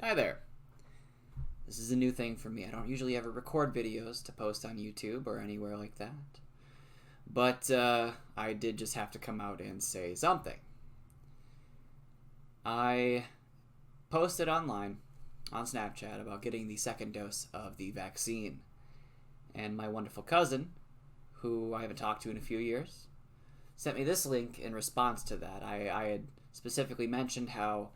Hi there. This is a new thing for me. I don't usually ever record videos to post on YouTube or anywhere like that. But I did just have to come out and say something. I posted online on Snapchat about getting the second dose of the vaccine. And my wonderful cousin, who I haven't talked to in a few years, sent me this link in response to that. I had specifically mentioned how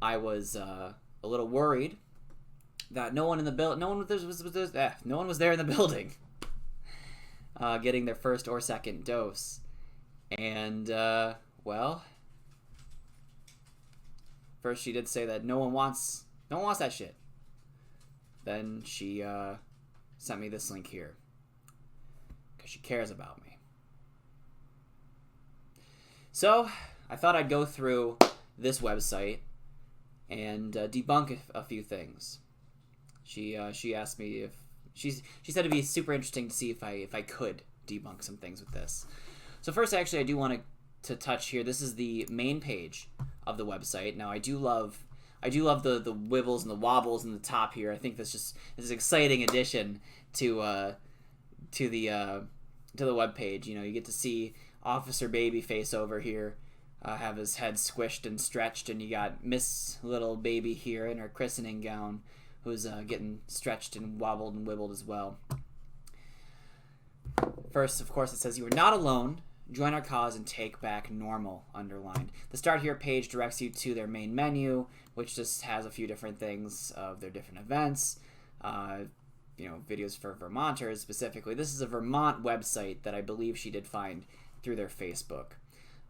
I was a little worried that no one was there in the building getting their first or second dose. And well, first she did say that no one wants that shit. Then she sent me this link here because she cares about me. So I thought I'd go through this website and debunk a few things. She asked me if she said it'd be super interesting to see if I could debunk some things with this. So first, actually, I do want to touch here. This is the main page of the website. Now, I do love the wibbles and the wobbles in the top here. I think this is an exciting addition to the web page. You know, you get to see Officer Babyface over here have his head squished and stretched, and you got Miss Little Baby here in her christening gown, who's getting stretched and wobbled and wibbled as well. First, of course, it says, "You are not alone. Join our cause and take back normal," underlined. The Start Here page directs you to their main menu, which just has a few different things of their different events. Videos for Vermonters specifically. This is a Vermont website that I believe she did find through their Facebook.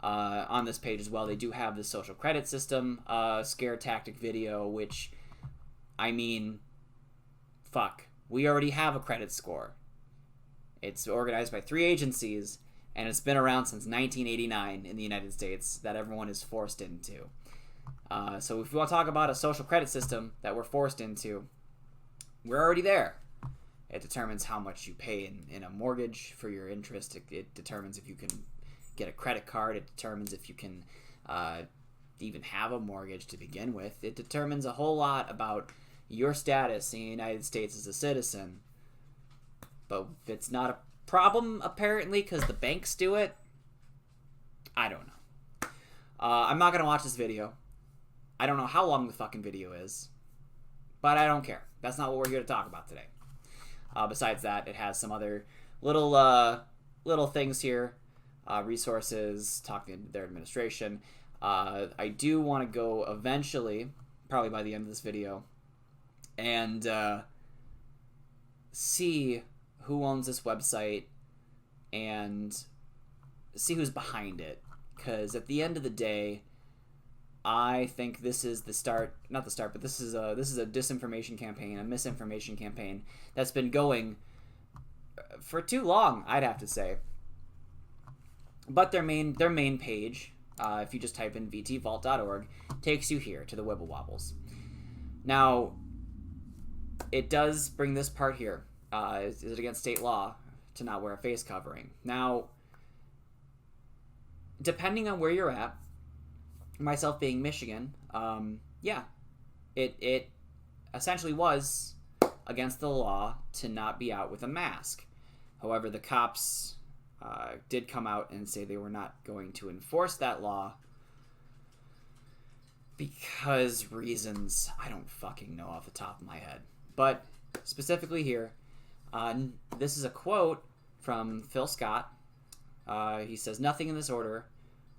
On this page as well, they do have the social credit system scare tactic video, which, I mean, fuck. We already have a credit score. It's organized by 3 agencies, and it's been around since 1989 in the United States that everyone is forced into. So if you want to talk about a social credit system that we're forced into, we're already there. It determines how much you pay in a mortgage for your interest. It determines if you can get a credit card. It determines if you can even have a mortgage to begin with. It determines a whole lot about your status in the United States as a citizen. But it's not a problem, apparently, because the banks do it. I don't know. I'm not going to watch this video. I don't know how long the fucking video is. But I don't care. That's not what we're here to talk about today. Besides that, it has some other little things here. Resources, talking to their administration. I do want to go eventually, probably by the end of this video, and see who owns this website and see who's behind it. Because at the end of the day, I think this is the start, not the start, but this is a disinformation campaign, a misinformation campaign that's been going for too long, I'd have to say. But their main page, if you just type in VTVAULT.org, takes you here to the Wibble Wobbles. Now, it does bring this part here. Is it against state law to not wear a face covering? Now, depending on where you're at, myself being Michigan, it essentially was against the law to not be out with a mask. However, the cops did come out and say they were not going to enforce that law because reasons I don't fucking know off the top of my head. But specifically here, this is a quote from Phil Scott. He says, "Nothing in this order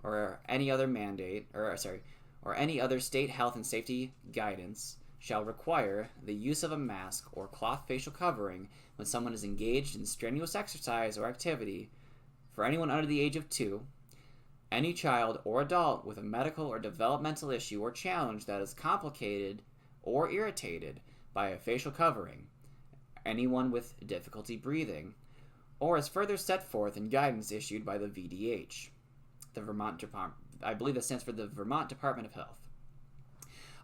or any other mandate, or any other state health and safety guidance shall require the use of a mask or cloth facial covering when someone is engaged in strenuous exercise or activity for anyone under the age of 2, any child or adult with a medical or developmental issue or challenge that is complicated or irritated by a facial covering, anyone with difficulty breathing, or as further set forth in guidance issued by the VDH, the Vermont Department, I believe that stands for the Vermont Department of Health.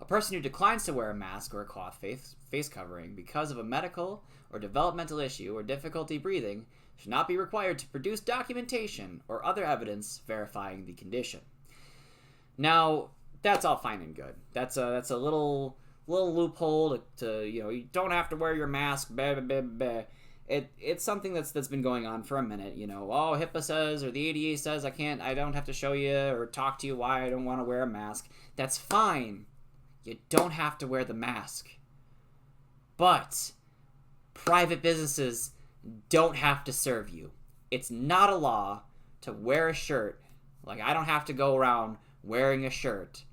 A person who declines to wear a mask or a cloth face covering because of a medical or developmental issue or difficulty breathing should not be required to produce documentation or other evidence verifying the condition." Now, that's all fine and good. That's a little little loophole to you don't have to wear your mask. Blah, blah, blah, blah. It's something that's been going on for a minute. Oh, HIPAA says or the ADA says I don't have to show you or talk to you why I don't want to wear a mask. That's fine. You don't have to wear the mask. But private businesses don't have to serve you. It's not a law to wear a shirt. Like, I don't have to go around wearing a shirt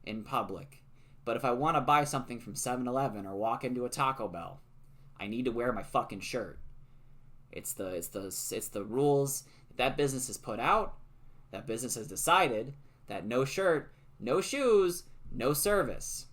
in public. But if I want to buy something from 7-Eleven or walk into a Taco Bell, I need to wear my fucking shirt. It's the rules that business has put out. That business has decided that no shirt, no shoes, no service.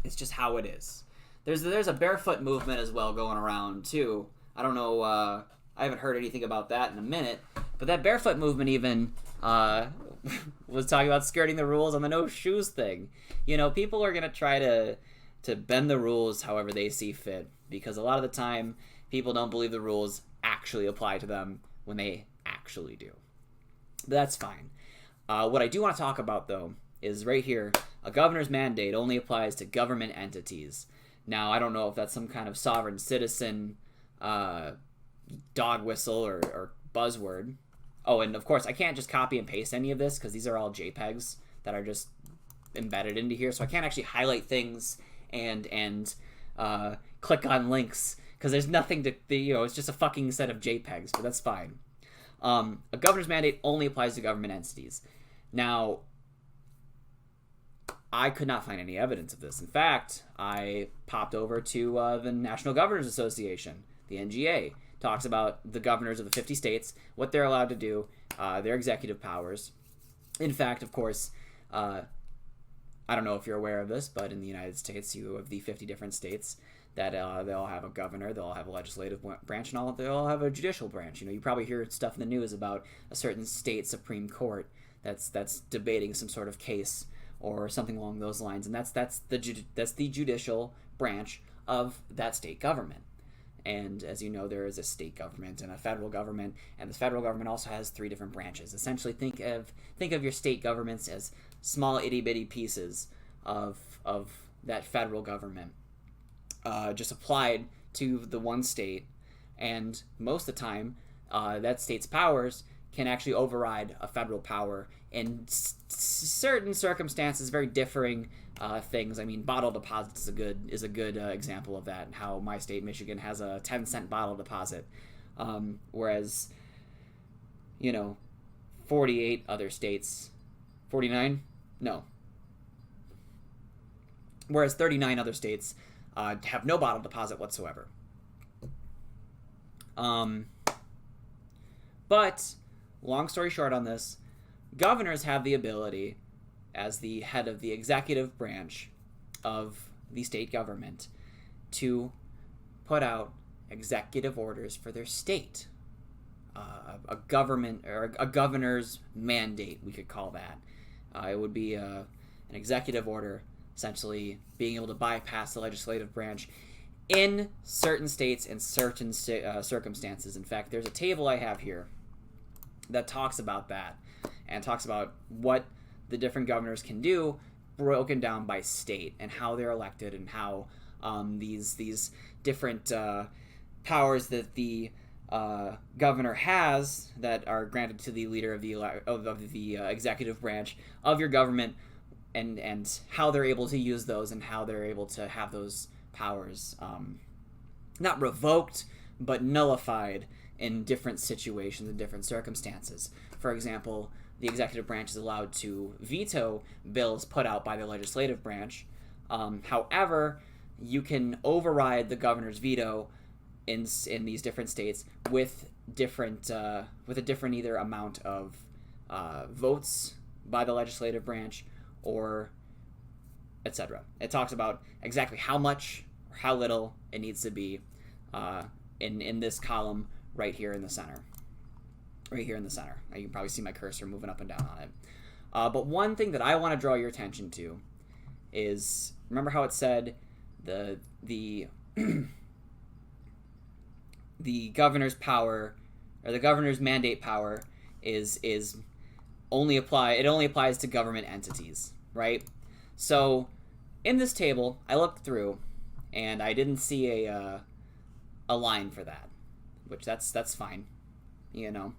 It's just how it is. There's a barefoot movement as well going around too. I don't know. I haven't heard anything about that in a minute. But that barefoot movement even was talking about skirting the rules on the no shoes thing. People are gonna try to bend the rules however they see fit, because a lot of the time people don't believe the rules actually apply to them when they actually do. But that's fine. What I do want to talk about though is right here. A governor's mandate only applies to government entities. Now, I don't know if that's some kind of sovereign citizen dog whistle or buzzword. Oh, and of course, I can't just copy and paste any of this because these are all JPEGs that are just embedded into here. So I can't actually highlight things and click on links because there's nothing to, it's just a fucking set of JPEGs, but that's fine. A governor's mandate only applies to government entities. Now, I could not find any evidence of this. In fact, I popped over to the National Governors Association, the NGA. Talks about the governors of the 50 states, what they're allowed to do, their executive powers. In fact, of course, I don't know if you're aware of this, but in the United States, you have the 50 different states that they all have a governor, they all have a legislative branch, and they all have a judicial branch. You probably hear stuff in the news about a certain state Supreme Court that's debating some sort of case or something along those lines, and that's the judicial branch of that state government. And as you know, there is a state government and a federal government, and the federal government also has 3 different branches. Essentially, think of your state governments as small itty bitty pieces of that federal government, just applied to the one state, and most of the time, that state's powers can actually override a federal power in certain circumstances, very differing things. I mean, bottle deposits is a good example of that, and how my state, Michigan, has a 10-cent bottle deposit, whereas 48 other states, 49? No. Whereas 39 other states have no bottle deposit whatsoever. But long story short on this, governors have the ability, as the head of the executive branch of the state government, to put out executive orders for their state. A government, or a governor's mandate, we could call that. It would be an executive order, essentially being able to bypass the legislative branch in certain states and certain circumstances. In fact, there's a table I have here that talks about that, and talks about what the different governors can do, broken down by state, and how they're elected, and how these different powers that the governor has that are granted to the leader of the executive branch of your government, and how they're able to use those, and how they're able to have those powers not revoked but nullified in different situations and different circumstances. For example, the executive branch is allowed to veto bills put out by the legislative branch. However, you can override the governor's veto in these different states with a different either amount of votes by the legislative branch, or etc. It talks about exactly how much or how little it needs to be in this column right here in the center. Right here in the center. You can probably see my cursor moving up and down on it. But one thing that I want to draw your attention to is, remember how it said the the governor's power, or the governor's mandate power is only applies to government entities, right? So in this table, I looked through, and I didn't see a line for that, which that's fine, you know.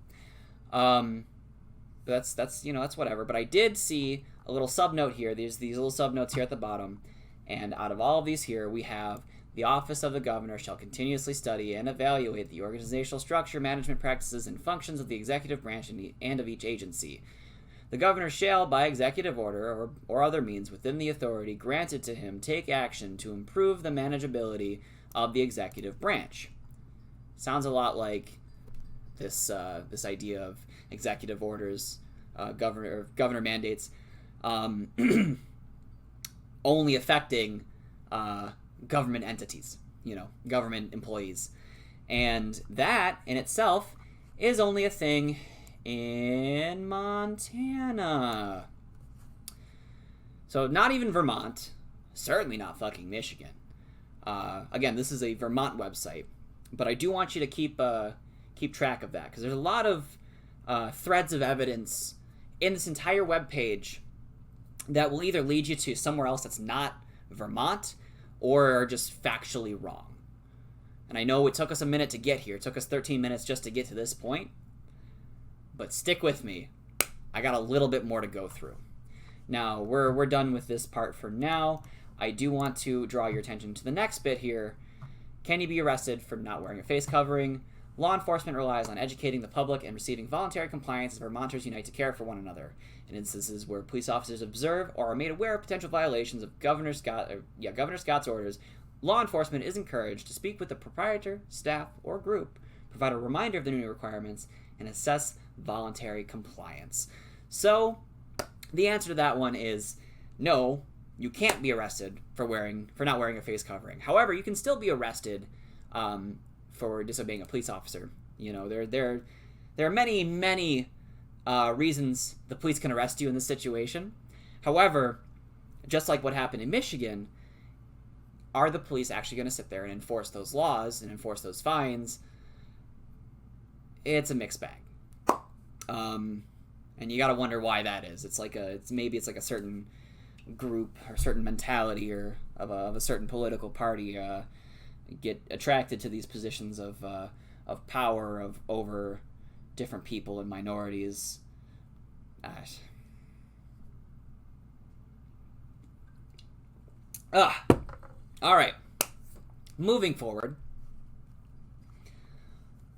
That's that's whatever. But I did see a little subnote here. There's these little subnotes here at the bottom, and out of all of these here, we have the office of the governor shall continuously study and evaluate the organizational structure, management practices, and functions of the executive branch and of each agency. The governor shall, by executive order or other means within the authority granted to him, take action to improve the manageability of the executive branch. Sounds a lot like this idea of executive orders, governor mandates, only affecting government entities, government employees. And that in itself is only a thing in Montana. So not even Vermont, certainly not fucking Michigan. Again, this is a Vermont website, but I do want you to keep track of that, because there's a lot of threads of evidence in this entire webpage that will either lead you to somewhere else that's not Vermont or are just factually wrong. And I know it took us a minute to get here. It took us 13 minutes just to get to this point. But stick with me. I got a little bit more to go through. Now, we're done with this part for now. I do want to draw your attention to the next bit here. Can you be arrested for not wearing a face covering? Law enforcement relies on educating the public and receiving voluntary compliance as Vermonters unite to care for one another. In instances where police officers observe or are made aware of potential violations of Governor Scott's orders, law enforcement is encouraged to speak with the proprietor, staff, or group, provide a reminder of the new requirements, and assess voluntary compliance. So, the answer to that one is no, you can't be arrested for not wearing a face covering. However, you can still be arrested for disobeying a police officer. There are many reasons the police can arrest you in this situation. However, just like what happened in Michigan, are the police actually going to sit there and enforce those laws and enforce those fines? It's a mixed bag. And you got to wonder why that is. Maybe it's like a certain group or certain mentality or of a certain political party get attracted to these positions of power over different people and minorities. All right. Moving forward,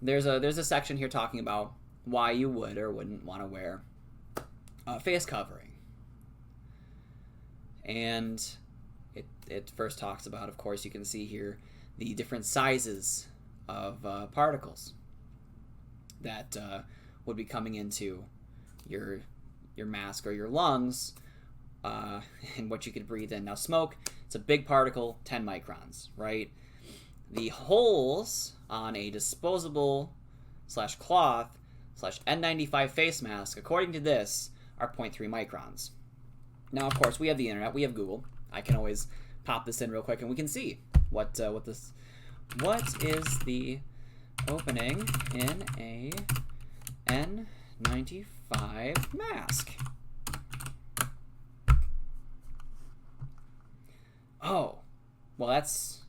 there's a section here talking about why you would or wouldn't want to wear a face covering. And it first talks about, of course, you can see here the different sizes of particles that would be coming into your mask or your lungs, and what you could breathe in. Now, smoke, it's a big particle, 10 microns, right? The holes on a disposable /cloth /N95 face mask, according to this, are 0.3 microns. Now, of course, we have the internet, we have Google. I can always pop this in real quick, and we can see what is the opening in a N95 mask. Oh, well, that's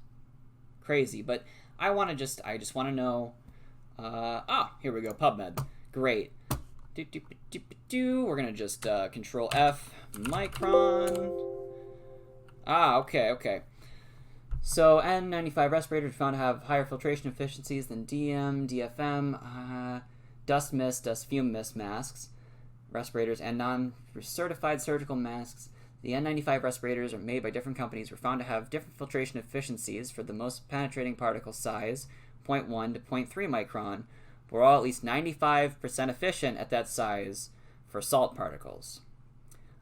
crazy, but I just want to know. Here we go, PubMed. Great. We're gonna just Control F, micron. Okay. So N95 respirators found to have higher filtration efficiencies than DM, DFM, dust fume mist masks, respirators, and non-certified surgical masks. The N95 respirators are made by different companies were found to have different filtration efficiencies for the most penetrating particle size, 0.1 to 0.3 micron, but are all at least 95% efficient at that size for salt particles.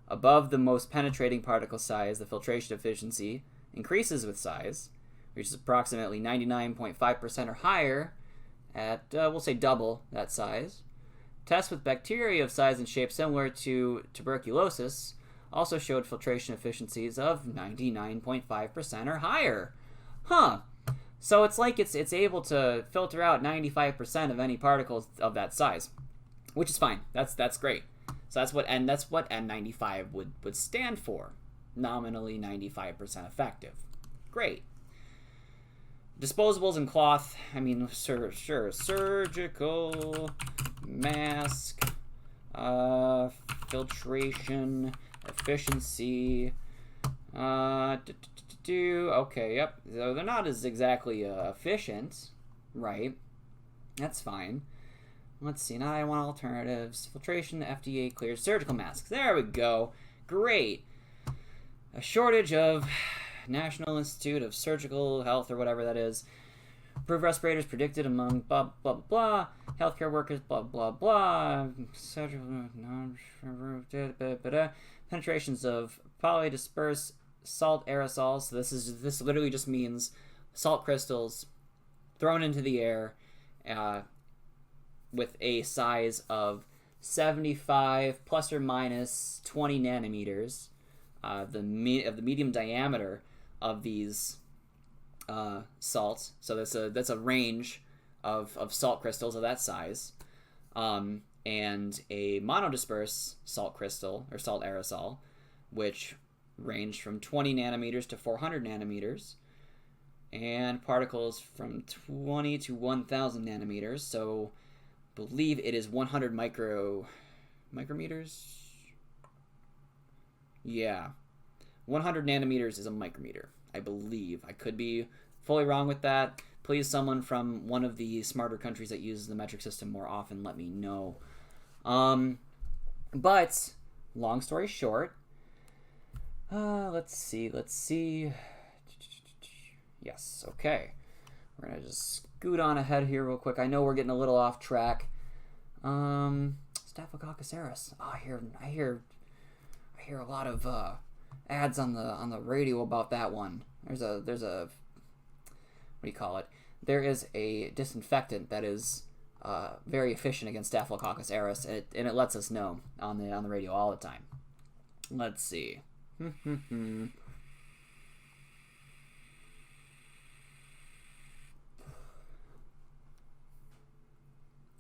Above the most penetrating particle size, the filtration efficiency increases with size, which is approximately 99.5% or higher at, we'll say, double that size. Tests with bacteria of size and shape similar to tuberculosis also showed filtration efficiencies of 99.5% or higher. So it's like it's able to filter out 95% of any particles of that size, which is fine. That's great. So that's what N95 would stand for. nominally 95% effective. Great. Disposables and cloth, I mean, sure, surgical mask, filtration, efficiency, okay, yep, so they're not as exactly efficient, right? That's fine. Let's see, now I want alternatives. Filtration, FDA cleared, surgical masks, there we go, great. A shortage of National Institute of Surgical Health, or whatever that is. Approved respirators predicted among blah, blah, blah, healthcare workers, blah, blah, blah. Surgical, penetrations of polydispersed salt aerosols. So this literally just means salt crystals thrown into the air with a size of 75 plus or minus 20 nanometers. The medium diameter of these salts. So that's a range of salt crystals of that size. And a monodisperse salt crystal or salt aerosol, which range from 20 nanometers to 400 nanometers. And particles from 20 to 1,000 nanometers. So believe it is 100 micrometers. Yeah. 100 nanometers is a micrometer, I believe. I could be fully wrong with that. Please, someone from one of the smarter countries that uses the metric system more often, let me know. But, long story short, let's see. Yes, okay. We're going to just scoot on ahead here real quick. I know we're getting a little off track. Staphylococcus aureus. Oh, I hear a lot of ads on the radio about that one. There's a what do you call it? There is a disinfectant that is very efficient against Staphylococcus aureus, and it lets us know on the radio all the time. Let's see.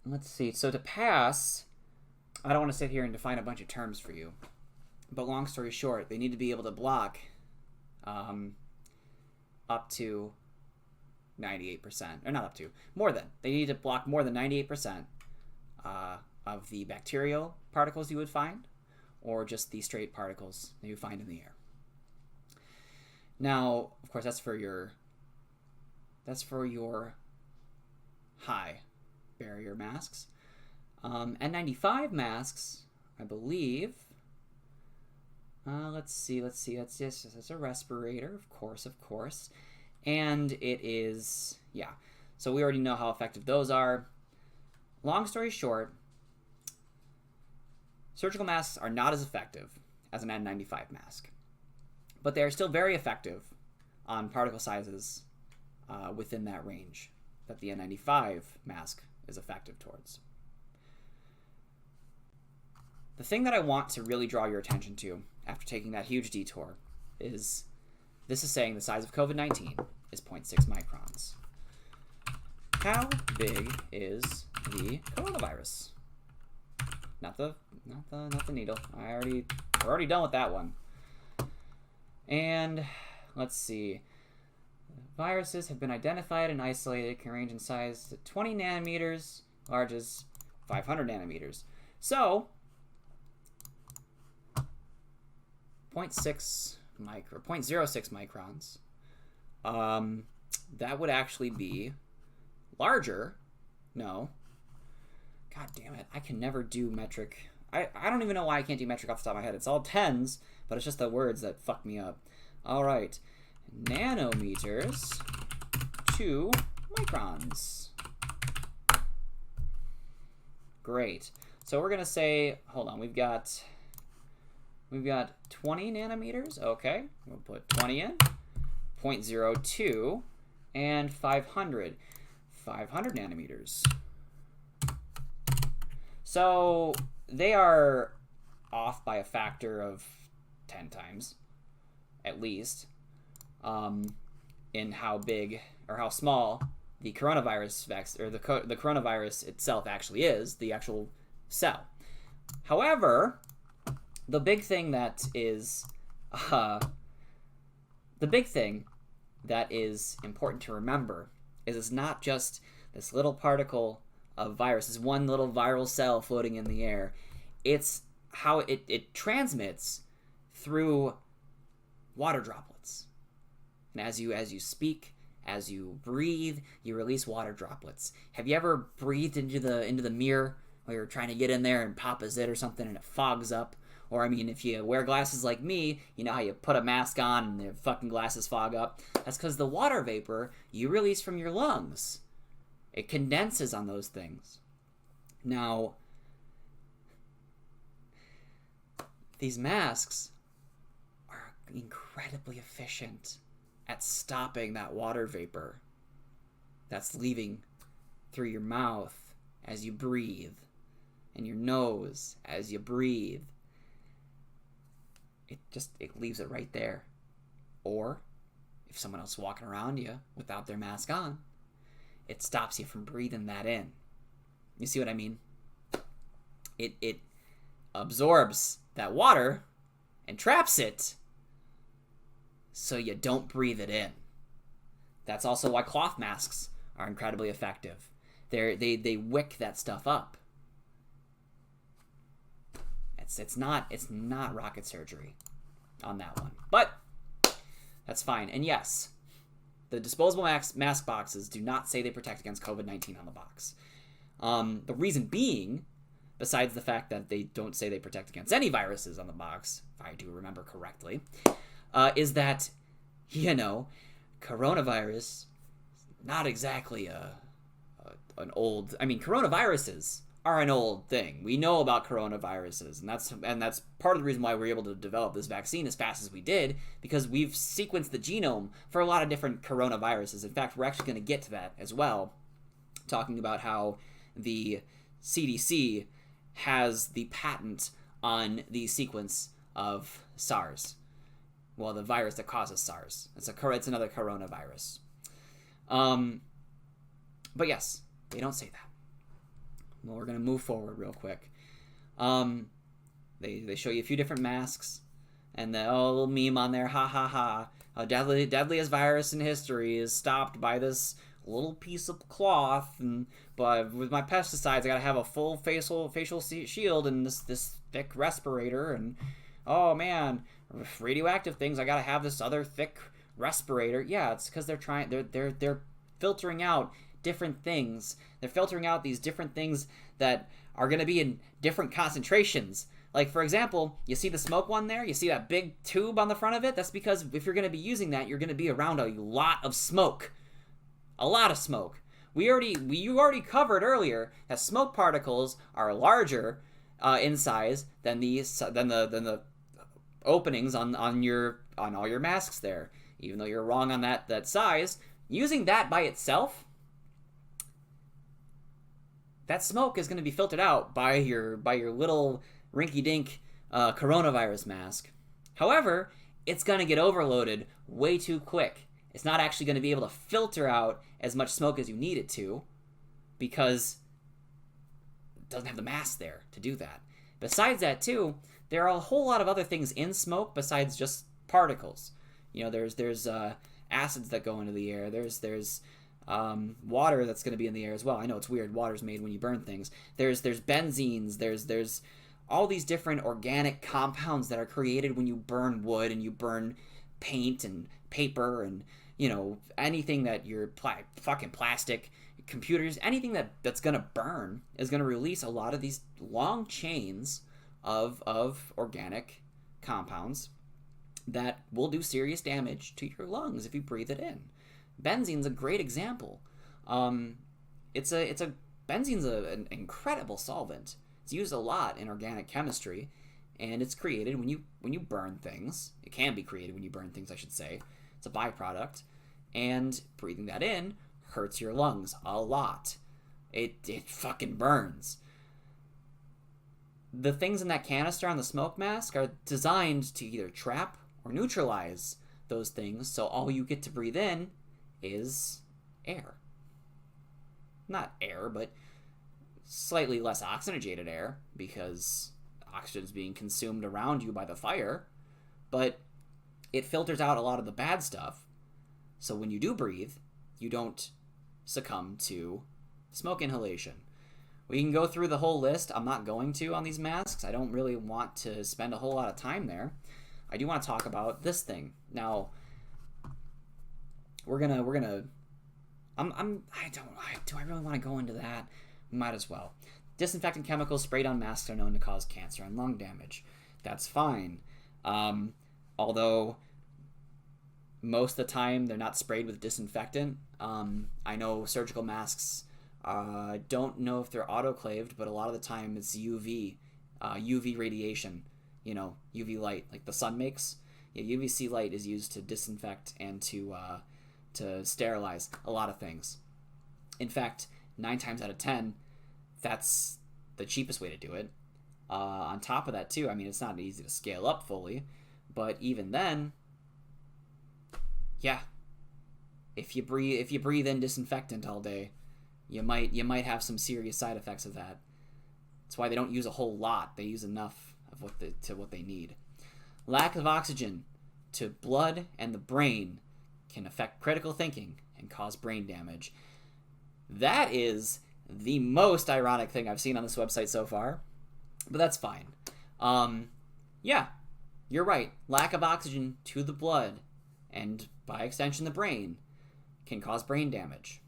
Let's see. So to pass, I don't want to sit here and define a bunch of terms for you. But long story short, they need to be able to block up to 98%. Or not up to. More than. They need to block more than 98% of the bacterial particles you would find, or just the straight particles that you find in the air. Now, of course, that's for your high barrier masks. N95 masks, I believe. Let's see. That's a respirator, of course. And it is, yeah. So we already know how effective those are. Long story short, surgical masks are not as effective as an N95 mask. But they are still very effective on particle sizes within that range that the N95 mask is effective towards. The thing that I want to really draw your attention to after taking that huge detour is this is saying the size of COVID-19 is 0.6 microns. How big is the coronavirus? Not the needle. We're already done with that one. And let's see. Viruses have been identified and isolated, can range in size to 20 nanometers, large as 500 nanometers. So 0.06 microns. That would actually be larger. No. God damn it. I can never do metric. I don't even know why I can't do metric off the top of my head. It's all tens, but it's just the words that fuck me up. All right. Nanometers to microns. Great. So we're going to say, hold on, we've got 20 nanometers. Okay, we'll put 20 in. 0.02 and 500 nanometers. So they are off by a factor of 10 times, at least, in how big or how small the coronavirus the coronavirus itself actually is, the actual cell. However, the big thing that is Uh, the big thing that is important to remember is it's not just this little particle of virus, this one little viral cell floating in the air. It's how it transmits through water droplets. And as you speak, as you breathe, you release water droplets. Have you ever breathed into the mirror while you're trying to get in there and pop a zit or something and it fogs up? Or, I mean, if you wear glasses like me, you know how you put a mask on and the fucking glasses fog up? That's because the water vapor you release from your lungs, it condenses on those things. Now, these masks are incredibly efficient at stopping that water vapor that's leaving through your mouth as you breathe and your nose as you breathe. It leaves it right there. Or if someone else is walking around you without their mask on, it stops you from breathing that in. You see what I mean? It absorbs that water and traps it so you don't breathe it in. That's also why cloth masks are incredibly effective. They wick that stuff up. It's not rocket surgery on that one. But that's fine. And yes, the disposable mask boxes do not say they protect against COVID-19 on the box. The reason being, besides the fact that they don't say they protect against any viruses on the box, if I do remember correctly, is that, coronavirus, not exactly an old... I mean, coronaviruses are an old thing. We know about coronaviruses, and that's part of the reason why we're able to develop this vaccine as fast as we did, because we've sequenced the genome for a lot of different coronaviruses. In fact, we're actually going to get to that as well, talking about how the CDC has the patent on the sequence of SARS. Well, the virus that causes SARS. It's another coronavirus. But yes, they don't say that. Well, we're going to move forward real quick. They show you a few different masks, and the little meme on there, ha ha ha. Deadliest virus in history is stopped by this little piece of cloth, but with my pesticides, I gotta have a full facial shield and this thick respirator, and oh man, radioactive things, I gotta have this other thick respirator. Yeah, it's because they're filtering out different things. They're filtering out these different things that are going to be in different concentrations. Like, for example, you see the smoke one there? You see that big tube on the front of it? That's because if you're going to be using that, you're going to be around a lot of smoke. A lot of smoke. You already covered earlier that smoke particles are larger in size than the openings on all your masks there. Even though you're wrong on that size, using that by itself, that smoke is going to be filtered out by your little rinky-dink coronavirus mask. However, it's going to get overloaded way too quick. It's not actually going to be able to filter out as much smoke as you need it to, because it doesn't have the mask there to do that. Besides that, too, there are a whole lot of other things in smoke besides just particles. There's acids that go into the air. There's water that's going to be in the air as well. I know it's weird. Water's made when you burn things. There's benzenes. There's all these different organic compounds that are created when you burn wood and you burn paint and paper and anything that you're fucking plastic, computers, anything that's going to burn is going to release a lot of these long chains of organic compounds that will do serious damage to your lungs if you breathe it in. Benzene's a great example. Benzene's an incredible solvent. It's used a lot in organic chemistry, and it's created when you burn things. It can be created when you burn things, I should say. It's a byproduct, and breathing that in hurts your lungs a lot. It fucking burns. The things in that canister on the smoke mask are designed to either trap or neutralize those things, so all you get to breathe in is air. Not air, but slightly less oxygenated air, because oxygen is being consumed around you by the fire, but it filters out a lot of the bad stuff. So when you do breathe, you don't succumb to smoke inhalation. We can go through the whole list. I'm not going to on these masks. I don't really want to spend a whole lot of time there. I do want to talk about this thing. Now, do I really want to go into that? Might as well. Disinfectant chemicals sprayed on masks are known to cause cancer and lung damage. That's fine. Although most of the time they're not sprayed with disinfectant. I know surgical masks, don't know if they're autoclaved, but a lot of the time it's UV radiation, UV light, like the sun makes. Yeah, UVC light is used to disinfect and to sterilize a lot of things. In fact, 9 times out of 10, that's the cheapest way to do it. On top of that, too, I mean, it's not easy to scale up fully, but even then, yeah, if you breathe in disinfectant all day, you might have some serious side effects of that. That's why they don't use a whole lot. They use enough of what they need. Lack of oxygen to blood and the brain can affect critical thinking and cause brain damage. That is the most ironic thing I've seen on this website so far, but that's fine. Yeah, you're right. Lack of oxygen to the blood and by extension the brain can cause brain damage.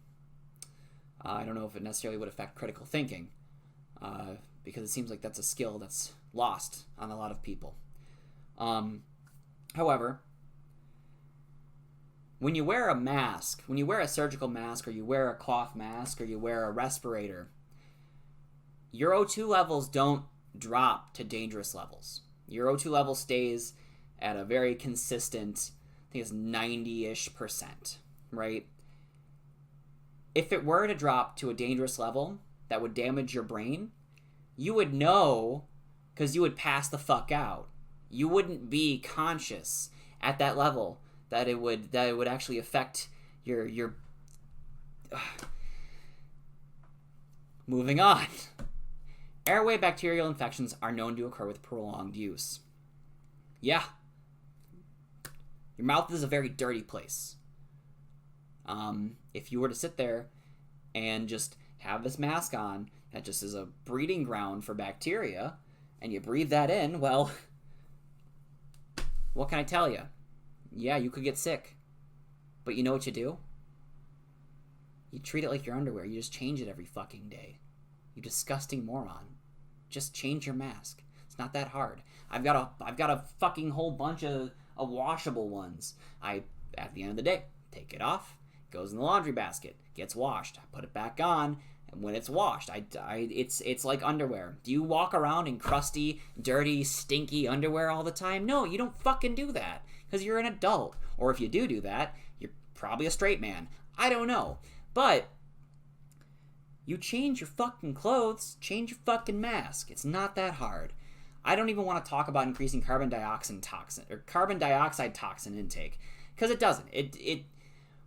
I don't know if it necessarily would affect critical thinking, because it seems like that's a skill that's lost on a lot of people. However, when you wear a mask, when you wear a surgical mask, or you wear a cloth mask, or you wear a respirator, your O2 levels don't drop to dangerous levels. Your O2 level stays at a very consistent, I think it's 90-ish%, right? If it were to drop to a dangerous level that would damage your brain, you would know, because you would pass the fuck out. You wouldn't be conscious at that level that it would actually affect your Moving on. Airway bacterial infections are known to occur with prolonged use. Yeah. Your mouth is a very dirty place. If you were to sit there and just have this mask on that just is a breeding ground for bacteria, and you breathe that in, well, what can I tell you? Yeah, you could get sick. But you know what you do? You treat it like your underwear. You just change it every fucking day. You disgusting moron. Just change your mask. It's not that hard. I've got a fucking whole bunch of washable ones. At the end of the day, take it off, goes in the laundry basket, gets washed. I put it back on, and when it's washed, it's like underwear. Do you walk around in crusty, dirty, stinky underwear all the time? No, you don't fucking do that, because you're an adult. Or if you do that, you're probably a straight man. I don't know. But you change your fucking clothes, change your fucking mask. It's not that hard. I don't even want to talk about increasing carbon dioxide toxin intake, because it doesn't.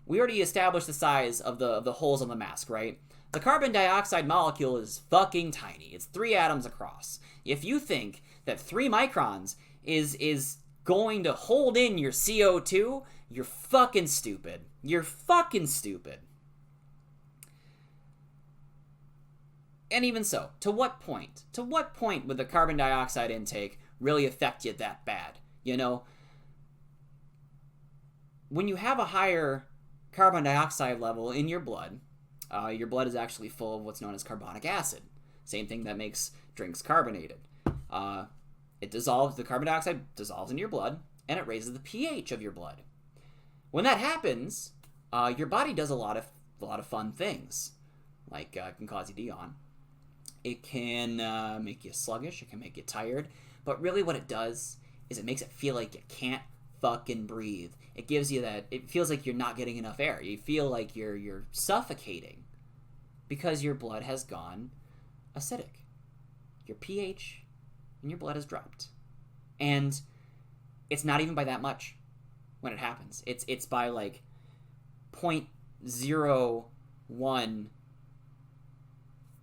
We already established the size of the holes on the mask, right? The carbon dioxide molecule is fucking tiny. It's 3 atoms across. If you think that 3 microns is going to hold in your CO2, you're fucking stupid. You're fucking stupid. And even so, to what point? To what point would the carbon dioxide intake really affect you that bad? You know, when you have a higher carbon dioxide level in your blood is actually full of what's known as carbonic acid. Same thing that makes drinks carbonated. The carbon dioxide dissolves in your blood, and it raises the pH of your blood. When that happens, your body does a lot of fun things, like it can cause you to yawn. It can make you sluggish. It can make you tired. But really what it does is it makes it feel like you can't fucking breathe. It gives you that, it feels like you're not getting enough air. You feel like you're suffocating because your blood has gone acidic. Your pH in your blood has dropped. And it's not even by that much when it happens. It's by like 0.01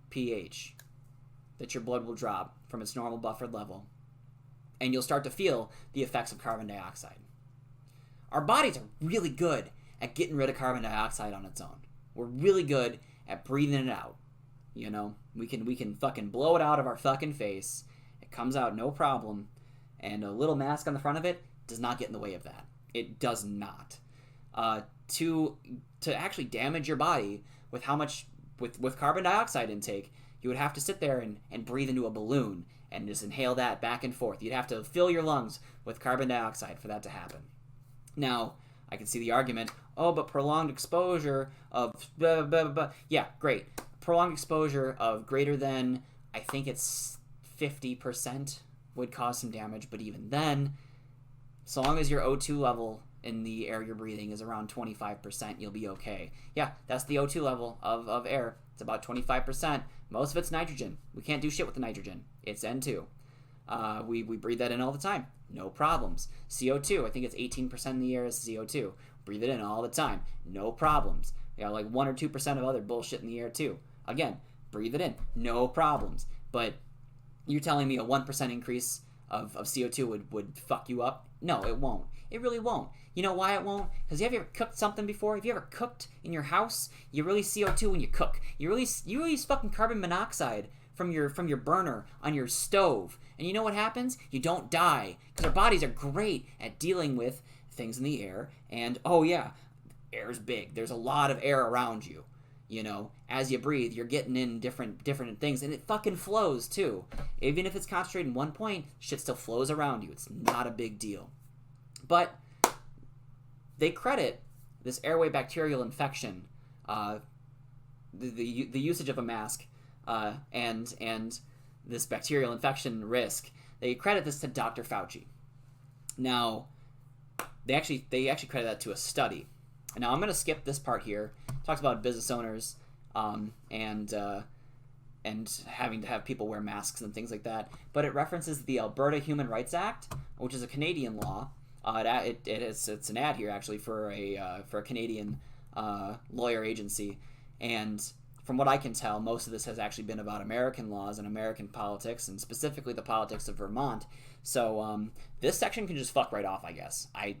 pH that your blood will drop from its normal buffered level. And you'll start to feel the effects of carbon dioxide. Our bodies are really good at getting rid of carbon dioxide on its own. We're really good at breathing it out. You know, we can fucking blow it out of our fucking face. It comes out no problem. And a little mask on the front of it does not get in the way of that. It does not. To actually damage your body with how much with carbon dioxide intake, you would have to sit there and breathe into a balloon and just inhale that back and forth. You'd have to fill your lungs with carbon dioxide for that to happen. Now, I can see the argument, oh, but prolonged exposure of blah, blah, blah, blah. Yeah, great. Prolonged exposure of greater than, I think it's 50% would cause some damage, but even then, so long as your O2 level in the air you're breathing is around 25%, you'll be okay. Yeah, that's the O2 level of air. It's about 25%. Most of it's nitrogen. We can't do shit with the nitrogen. It's N2. We breathe that in all the time. No problems. CO2, I think it's 18% in the air is CO2. Breathe it in all the time. No problems. You know, like 1 or 2% of other bullshit in the air too. Again, breathe it in. No problems. But you're telling me a 1% increase of CO2 would fuck you up? No, it won't. It really won't. You know why it won't? Because have you ever cooked something before? Have you ever cooked in your house? You release CO2 when you cook. You release fucking carbon monoxide from your burner on your stove. And you know what happens? You don't die. Because our bodies are great at dealing with things in the air. And, oh yeah, air is big. There's a lot of air around you. You know, as you breathe, you're getting in different things. And it fucking flows, too. Even if it's concentrated in one point, shit still flows around you. It's not a big deal. But they credit this airway bacterial infection, the usage of a mask, and this bacterial infection risk. They credit this to Dr. Fauci. Now, they actually credit that to a study. And now I'm going to skip this part here. It talks about business owners and having to have people wear masks and things like that. But it references the Alberta Human Rights Act, which is a Canadian law. It's an ad here actually for a Canadian lawyer agency, and from what I can tell, most of this has actually been about American laws and American politics, and specifically the politics of Vermont. So this section can just fuck right off, I guess. I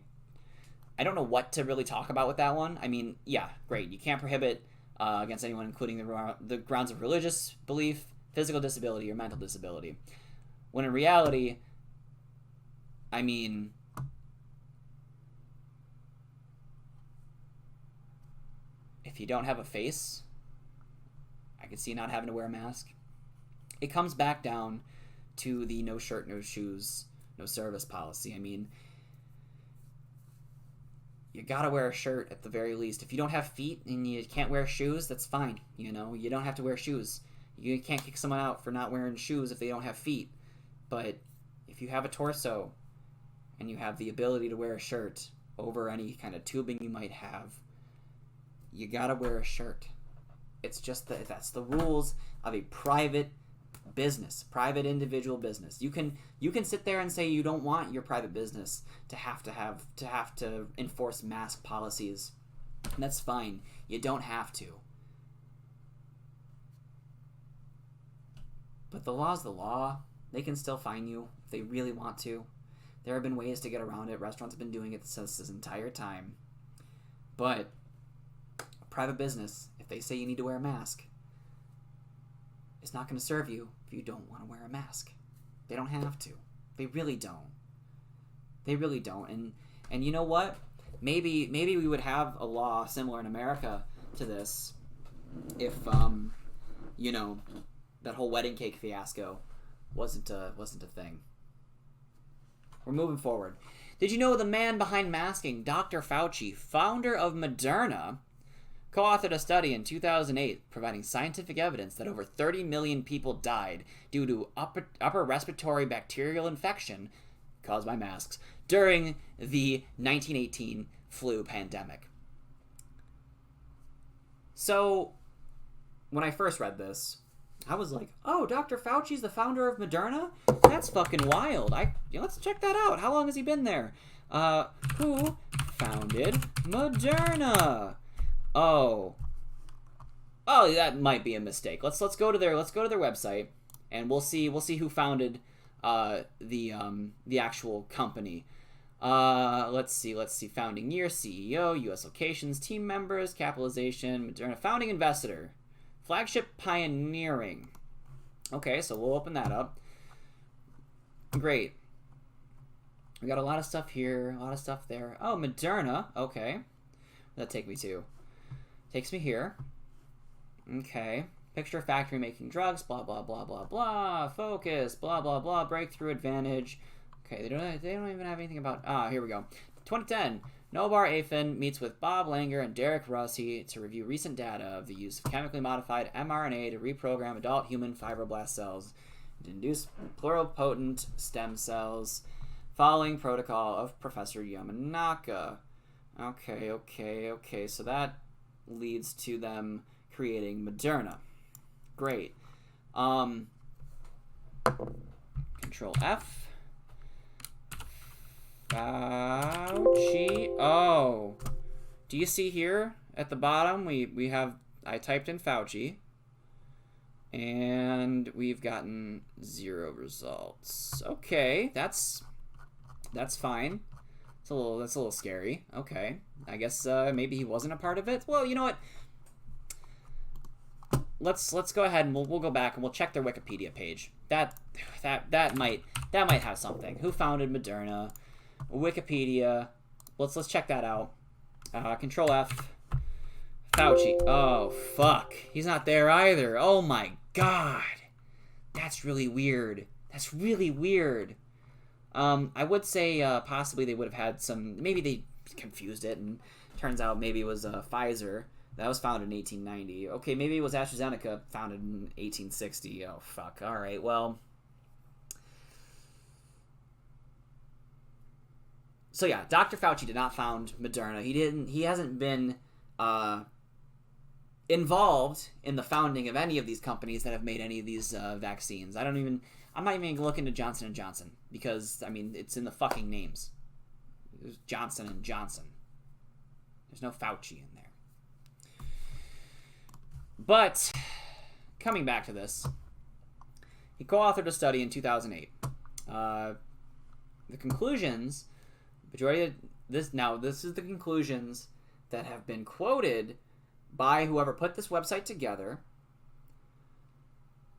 don't know what to really talk about with that one. I mean, yeah, great. You can't prohibit against anyone, including the grounds of religious belief, physical disability, or mental disability. When in reality, I mean, if you don't have a face, I could see not having to wear a mask. It comes back down to the no shirt, no shoes, no service policy. I mean, you gotta wear a shirt at the very least. If you don't have feet and you can't wear shoes, that's fine. You know, you don't have to wear shoes. You can't kick someone out for not wearing shoes if they don't have feet. But if you have a torso and you have the ability to wear a shirt over any kind of tubing you might have, you gotta wear a shirt. It's just that's the rules of a private business, private individual business. You can sit there and say you don't want your private business to have to enforce mask policies. And that's fine. You don't have to. But the law's the law. They can still fine you if they really want to. There have been ways to get around it. Restaurants have been doing it since this entire time. But a private business, if they say you need to wear a mask, it's not going to serve you if you don't want to wear a mask. They don't have to. They really don't. They really don't. And you know what? Maybe we would have a law similar in America to this if you know, that whole wedding cake fiasco wasn't a thing. We're moving forward. Did you know the man behind masking, Dr. Fauci, founder of Moderna, co-authored a study in 2008 providing scientific evidence that over 30 million people died due to upper respiratory bacterial infection caused by masks during the 1918 flu pandemic. So, when I first read this, I was like, oh, Dr. Fauci's the founder of Moderna? That's fucking wild. Let's check that out. How long has he been there? Who founded Moderna? Oh, that might be a mistake. Let's go to their website, and we'll see who founded the actual company. Let's see. Founding year, CEO, U.S. locations, team members, capitalization, Moderna, founding investor, flagship pioneering. Okay, so we'll open that up. Great. We got a lot of stuff here, a lot of stuff there. Oh, Moderna. Okay. Where'd that take me to? Takes me here. Okay. Picture factory making drugs, blah, blah, blah, blah, blah. Focus, blah, blah, blah. Breakthrough advantage. Okay, they don't even have anything about... here we go. 2010. Nobar Afin meets with Bob Langer and Derek Rossi to review recent data of the use of chemically modified mRNA to reprogram adult human fibroblast cells to induce pluripotent stem cells following protocol of Professor Yamanaka. Okay. So that leads to them creating Moderna. Great. Control F. Fauci. Oh. Do you see here at the bottom we have, I typed in Fauci and we've gotten 0 results. Okay, that's fine. That's a little scary. Okay. I guess maybe he wasn't a part of it. Well, you know what? Let's go ahead and we'll go back and we'll check their Wikipedia page. That might have something. Who founded Moderna? Wikipedia. Let's check that out. Control F. Fauci. Oh fuck. He's not there either. Oh my god. That's really weird. I would say possibly they would have had some. Maybe they confused it and turns out maybe it was Pfizer. That was founded in 1890. Okay, maybe it was AstraZeneca, founded in 1860. Oh, fuck. All right, well. So, yeah, Dr. Fauci did not found Moderna. He hasn't been involved in the founding of any of these companies that have made any of these vaccines. I'm not even going to look into Johnson & Johnson because, I mean, it's in the fucking names. There's Johnson & Johnson. There's no Fauci in there. But, coming back to this, he co-authored a study in 2008. The conclusions, majority of this is the conclusions that have been quoted by whoever put this website together,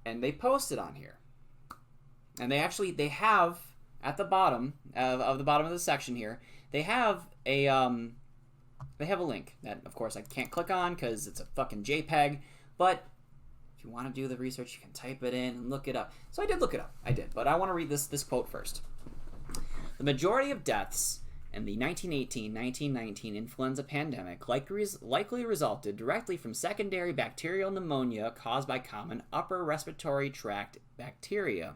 and they posted on here. And they have, at the bottom of the bottom of the section here, they have a link that, of course, I can't click on because it's a fucking JPEG. But if you want to do the research, you can type it in and look it up. So I did look it up. But I want to read this quote first. The majority of deaths in the 1918-1919 influenza pandemic likely resulted directly from secondary bacterial pneumonia caused by common upper respiratory tract bacteria.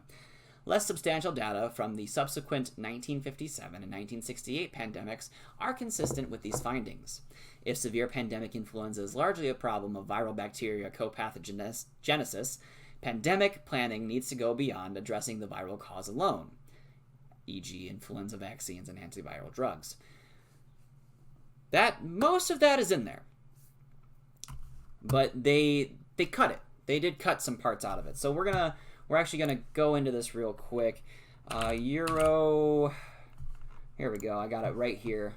Less substantial data from the subsequent 1957 and 1968 pandemics are consistent with these findings. If severe pandemic influenza is largely a problem of viral bacteria co-pathogenesis, pandemic planning needs to go beyond addressing the viral cause alone, e.g. influenza vaccines and antiviral drugs. Most of that is in there. But they cut it. They did cut some parts out of it. So we're actually going to go into this real quick. Euro. Here we go. I got it right here.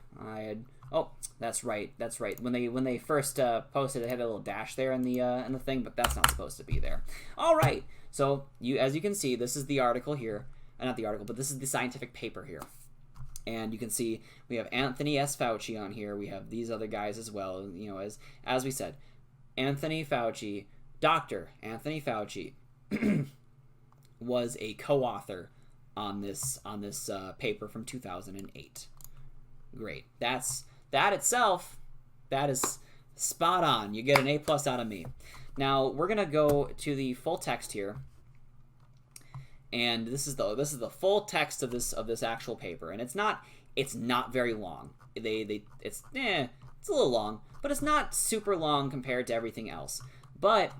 Oh, that's right. When they first posted, it had a little dash there in the thing, but that's not supposed to be there. All right. So as you can see, this is the article here. Not the article, but this is the scientific paper here. And you can see we have Anthony S. Fauci on here. We have these other guys as well. You know, as we said, Anthony Fauci, Dr. Anthony Fauci, was a co-author on this paper from 2008. Great. That itself, that is spot on. You get an A+ out of me. Now we're gonna go to the full text here, and this is the full text of this actual paper, and it's not very long. It's a little long, but it's not super long compared to everything else. But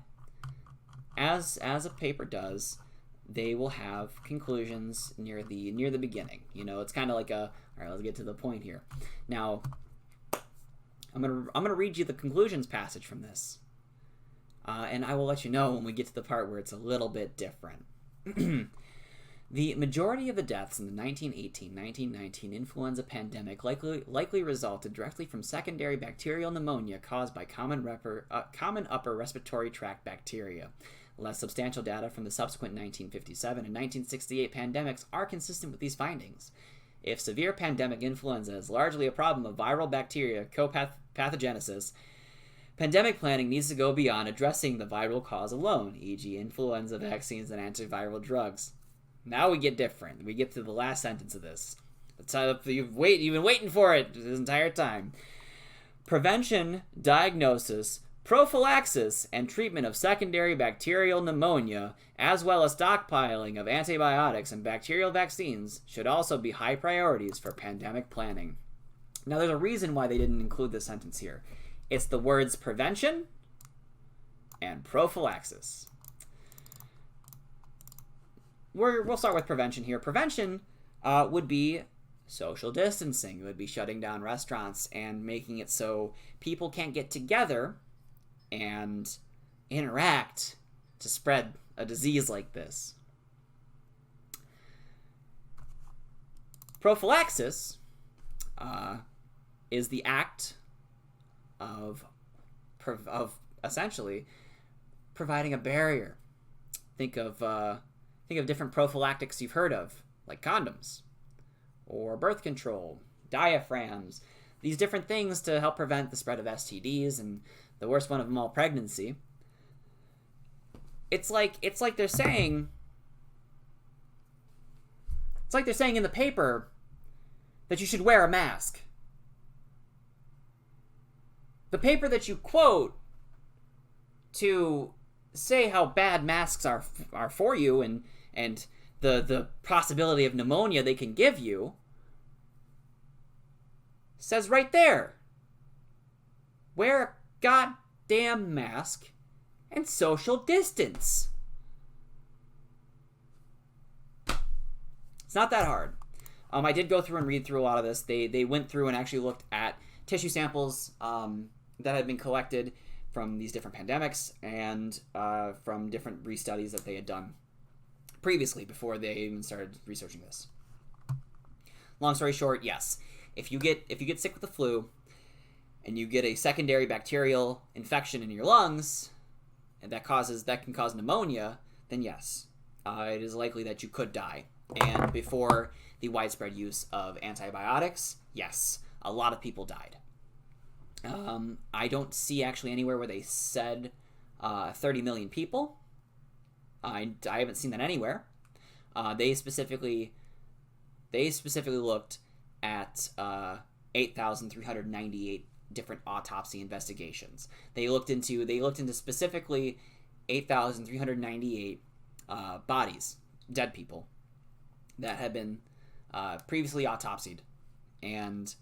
as a paper does, they will have conclusions near the beginning. You know, it's kind of like all right, let's get to the point here. Now, I'm gonna read you the conclusions passage from this, and I will let you know when we get to the part where it's a little bit different. The majority of the deaths in the 1918-1919 influenza pandemic likely resulted directly from secondary bacterial pneumonia caused by common upper respiratory tract bacteria. Less substantial data from the subsequent 1957 and 1968 pandemics are consistent with these findings. If severe pandemic influenza is largely a problem of viral bacteria pathogenesis, pandemic planning needs to go beyond addressing the viral cause alone, e.g. influenza vaccines and antiviral drugs. Now we get different. We get to the last sentence of this. You've been waiting for it this entire time. Prevention, diagnosis, prophylaxis, and treatment of secondary bacterial pneumonia, as well as stockpiling of antibiotics and bacterial vaccines, should also be high priorities for pandemic planning. Now, there's a reason why they didn't include this sentence here. It's the words prevention and prophylaxis. We'll start with prevention here. Prevention would be social distancing. It would be shutting down restaurants and making it so people can't get together and interact to spread a disease like this. Prophylaxis is the act of essentially providing a barrier. Think of different prophylactics you've heard of, like condoms, or birth control, diaphragms, these different things to help prevent the spread of STDs, and the worst one of them all, pregnancy. It's like they're saying in the paper that you should wear a mask. The paper that you quote to say how bad masks are for you and the possibility of pneumonia they can give you says right there, wear a goddamn mask and social distance. It's not that hard. I did go through and read through a lot of this. They went through and actually looked at tissue samples that had been collected from these different pandemics and from different restudies that they had done previously before they even started researching this. Long story short, yes, if you get sick with the flu and you get a secondary bacterial infection in your lungs and that can cause pneumonia, then yes, it is likely that you could die. And before the widespread use of antibiotics, yes, a lot of people died. I don't see actually anywhere where they said 30 million people. I haven't seen that anywhere. They specifically looked at 8,398 different autopsy investigations. They looked into specifically 8,398 bodies, dead people that had been previously autopsied, and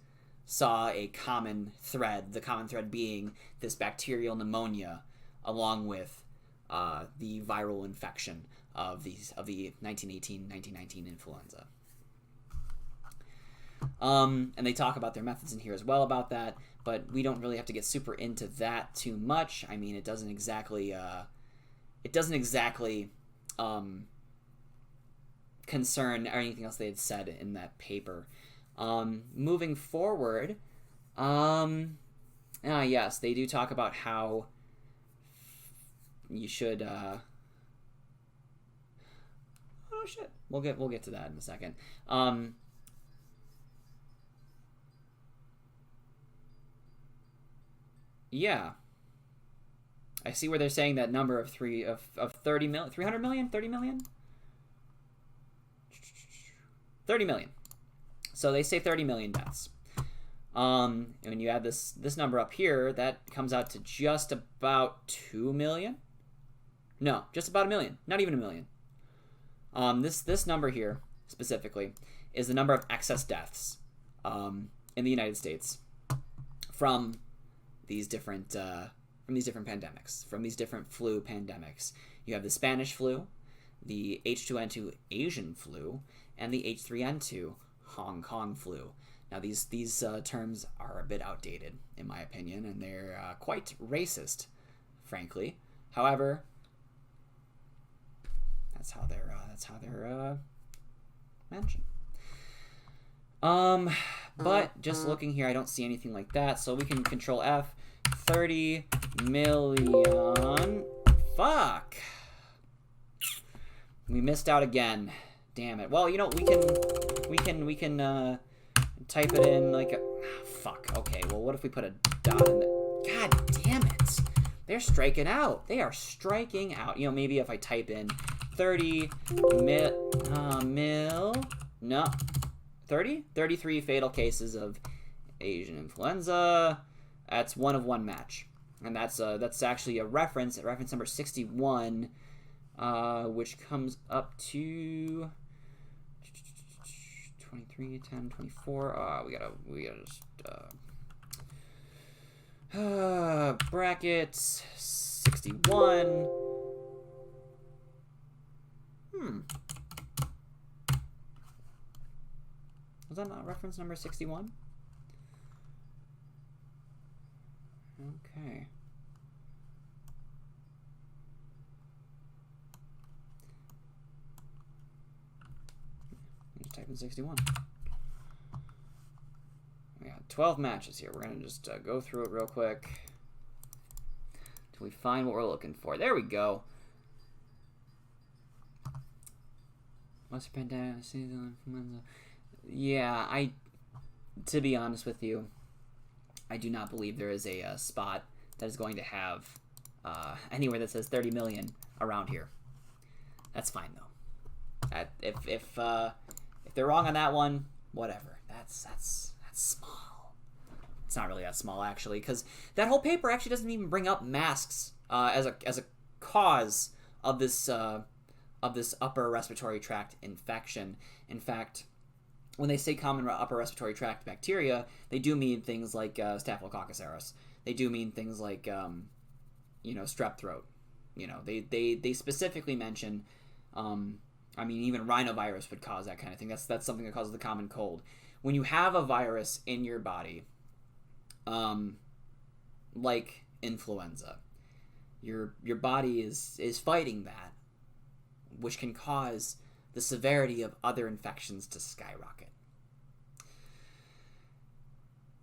saw a common thread, the common thread being this bacterial pneumonia along with the viral infection of the 1918-1919 influenza. And they talk about their methods in here as well about that, but we don't really have to get super into that too much. I mean, it doesn't exactly concern or anything else they had said in that paper. Moving forward, yes, they do talk about how you should. Oh shit, we'll get to that in a second. Yeah, I see where they're saying that number of 30 million, 300 million, 30 million, 30 million. So they say 30 million deaths. And when you add this number up here, that comes out to just about 2 million. No, just about 1 million. Not even 1 million. This number here specifically is the number of excess deaths in the United States from these different pandemics, from these different flu pandemics. You have the Spanish flu, the H2N2 Asian flu, and the H3N2 Hong Kong flu. Now these terms are a bit outdated in my opinion, and they're quite racist, frankly. However, that's how they're mention. But just looking here, I don't see anything like that. So we can Control F, 30 million. Fuck. We missed out again. Damn it. Well, you know, we can type it in like a, fuck. Okay. Well, what if we put a dot in the, God damn it. They're striking out. They are striking out. You know, maybe if I type in 30 no. 33 fatal cases of Asian influenza. That's 1 of 1 match. And that's actually a reference number 61, which comes up to 23, 10, 24. We gotta just brackets 61. Was that not reference number 61? Okay. Just type in 61. We got 12 matches here. We're going to just go through it real quick until we find what we're looking for. There we go. What's the pandemic? Seasonal influenza. Yeah, to be honest with you, I do not believe there is a spot that is going to have anywhere that says 30 million around here. That's fine though. If they're wrong on that one, whatever. That's small. It's not really that small actually, because that whole paper actually doesn't even bring up masks as a cause of this upper respiratory tract infection. In fact, when they say common upper respiratory tract bacteria, they do mean things like Staphylococcus aureus. They do mean things like, strep throat. They specifically mention, even rhinovirus would cause that kind of thing. That's something that causes the common cold. When you have a virus in your body, like influenza, your body is fighting that, which can cause the severity of other infections to skyrocket.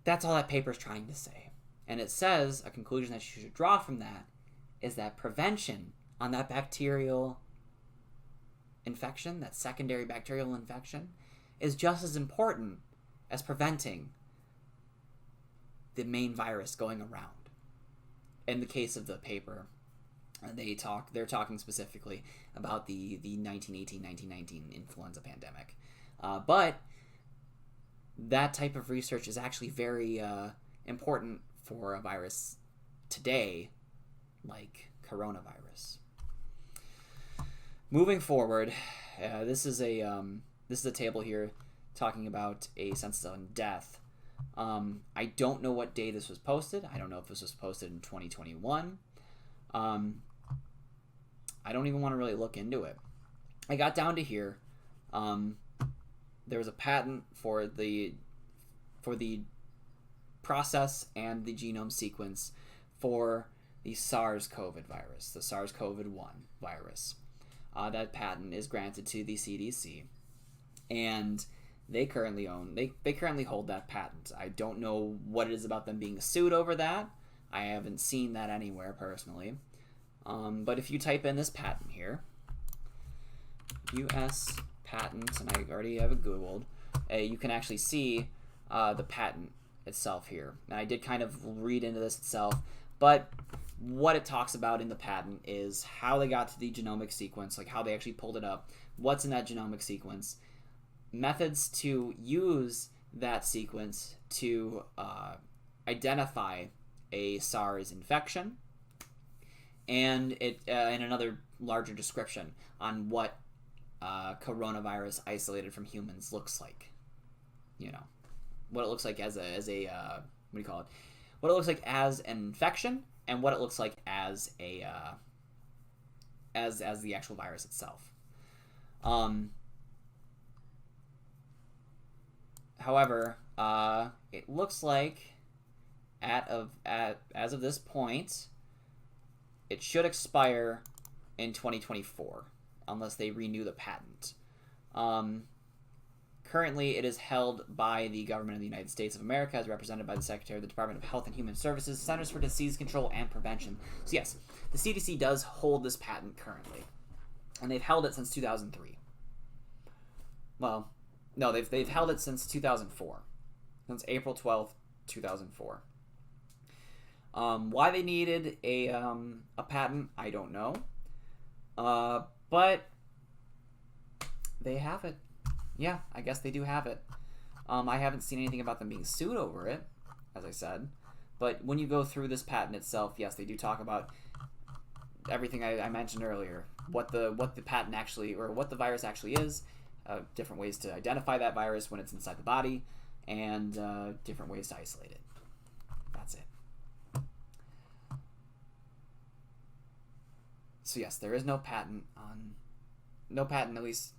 That's all that paper's trying to say. And it says a conclusion that you should draw from that is that prevention on that bacterial infection, that secondary bacterial infection, is just as important as preventing the main virus going around. In the case of the paper, they're talking specifically about the 1918-1919 influenza pandemic. But that type of research is actually very important for a virus today, like coronavirus. Moving forward, this is a table here talking about a census on death. I don't know what day this was posted. I don't know if this was posted in 2021. I don't even want to really look into it. I got down to here. There was a patent for the process and the genome sequence for the SARS-CoV virus, the SARS-CoV-1 virus. That patent is granted to the CDC, and they currently hold that patent. I don't know what it is about them being sued over that. I haven't seen that anywhere personally. But if you type in this patent here, U.S. patent, and I already have it Googled, you can actually see the patent itself here. And I did kind of read into this itself, but what it talks about in the patent is how they got to the genomic sequence, like how they actually pulled it up, what's in that genomic sequence, methods to use that sequence to identify a SARS infection, and another larger description on what coronavirus isolated from humans looks like. What it looks like as a what do you call it? What it looks like as an infection, and what it looks like as a as the actual virus itself. However, it looks like as of this point, it should expire in 2024 unless they renew the patent. Currently, it is held by the government of the United States of America, as represented by the Secretary of the Department of Health and Human Services, Centers for Disease Control and Prevention. So yes, the CDC does hold this patent currently, and they've held it since 2003. Well, no, they've held it since 2004, since April 12th, 2004. Why they needed a patent, I don't know. But they have it. Yeah, I guess they do have it. I haven't seen anything about them being sued over it, as I said. But when you go through this patent itself, yes, they do talk about everything I mentioned earlier. What the patent actually, or what the virus actually is, different ways to identify that virus when it's inside the body, and different ways to isolate it. That's it. So yes, there is no patent at least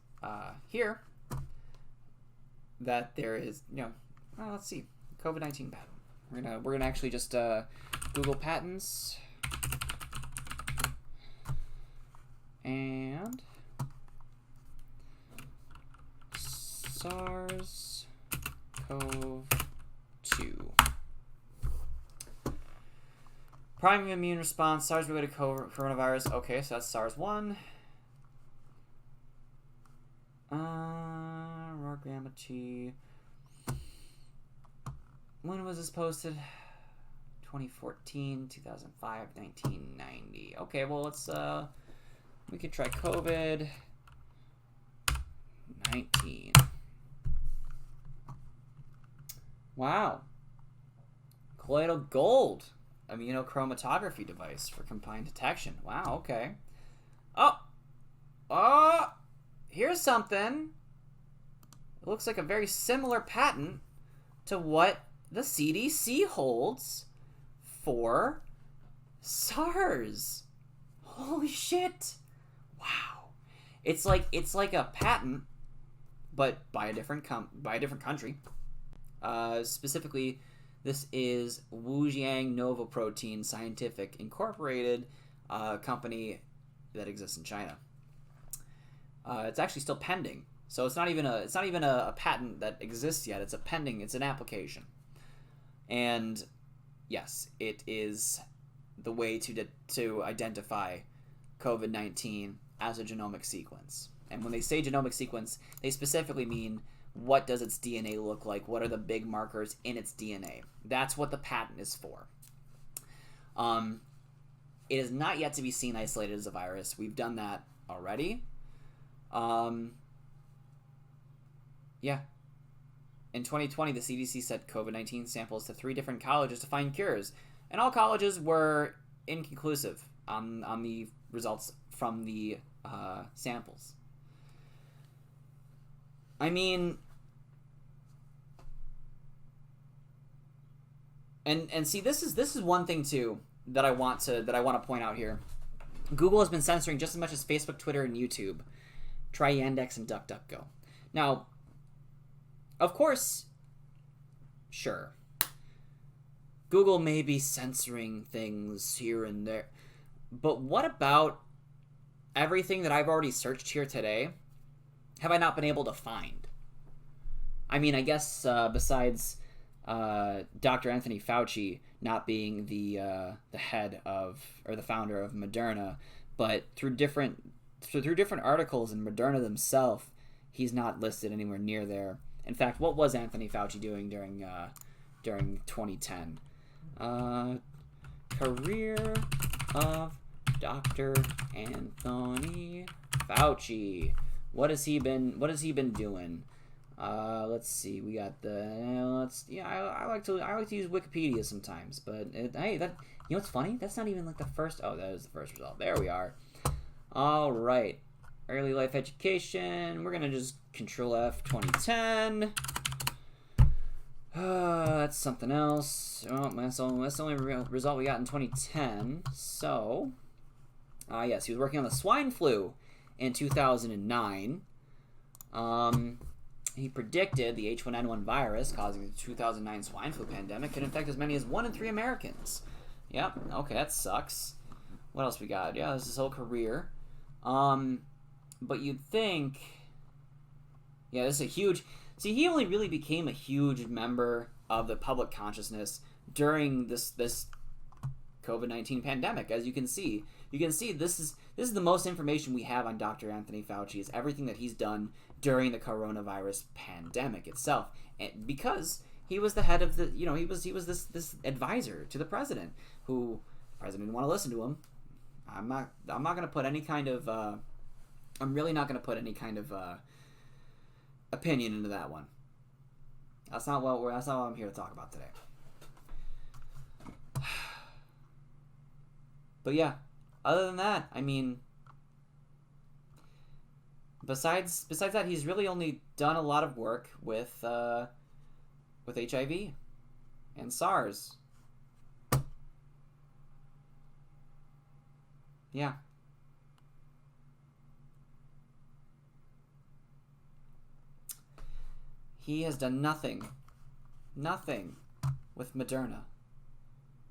here, that there is, let's see, COVID-19 patent. We're gonna actually just Google patents, and SARS-CoV-2. Primary immune response, SARS-related coronavirus. Okay, so that's SARS-1. Raw gamma T. When was this posted? 2014, 2005, 1990. Okay, well, let's, we could try COVID-19. Wow. Colloidal gold immunochromatography device for combined detection. Wow, okay. Oh, here's something. It looks like a very similar patent to what the CDC holds for SARS. Holy shit. Wow. It's like a patent, but by a different country. Specifically, this is Wujiang Novoprotein Scientific Incorporated, company that exists in China. It's actually still pending, so it's not even a patent that exists yet. It's an application, and yes, it is the way to identify COVID-19 as a genomic sequence. And when they say genomic sequence, they specifically mean, what does its DNA look like? What are the big markers in its DNA? That's what the patent is for. It is not yet to be seen isolated as a virus. We've done that already. Yeah. In 2020, the CDC sent COVID-19 samples to 3 different colleges to find cures, and all colleges were inconclusive on the results from the samples. I mean, and see, this is one thing too that I want to point out here. Google has been censoring just as much as Facebook, Twitter, and YouTube. Try Yandex and DuckDuckGo. Now, of course, sure, Google may be censoring things here and there, but what about everything that I've already searched here today? Have I not been able to find? I mean, I guess besides Dr. Anthony Fauci not being the head of, or the founder of Moderna, but through different articles in Moderna themselves, he's not listed anywhere near there. In fact, what was Anthony Fauci doing during 2010? Career of Dr. Anthony Fauci. What has he been doing? Let's see. We got I like to use Wikipedia sometimes, but hey, what's funny? That's not even like the first. Oh, that is the first result. There we are. All right. Early life education. We're gonna just Control F 2010. That's something else. Oh, that's the only result we got in 2010. So, yes, he was working on the swine flu in 2009. He predicted the H1N1 virus causing the 2009 swine flu pandemic could infect as many as 1 in 3 Americans. Yep. Okay, that sucks. What else we got? Yeah, this is his whole career. But you'd think, yeah, this is a huge. See, he only really became a huge member of the public consciousness during this COVID-19 pandemic. As you can see, this is the most information we have on Dr. Anthony Fauci, is everything that he's done during the coronavirus pandemic itself, and because he was the head of the, he was this advisor to the president, who the president didn't want to listen to him. I'm not going to put any kind of I'm really not going to put any kind of opinion into that one. That's not what I'm here to talk about today. But yeah, other than that, I mean, besides that, he's really only done a lot of work with HIV and SARS. Yeah. He has done nothing with Moderna.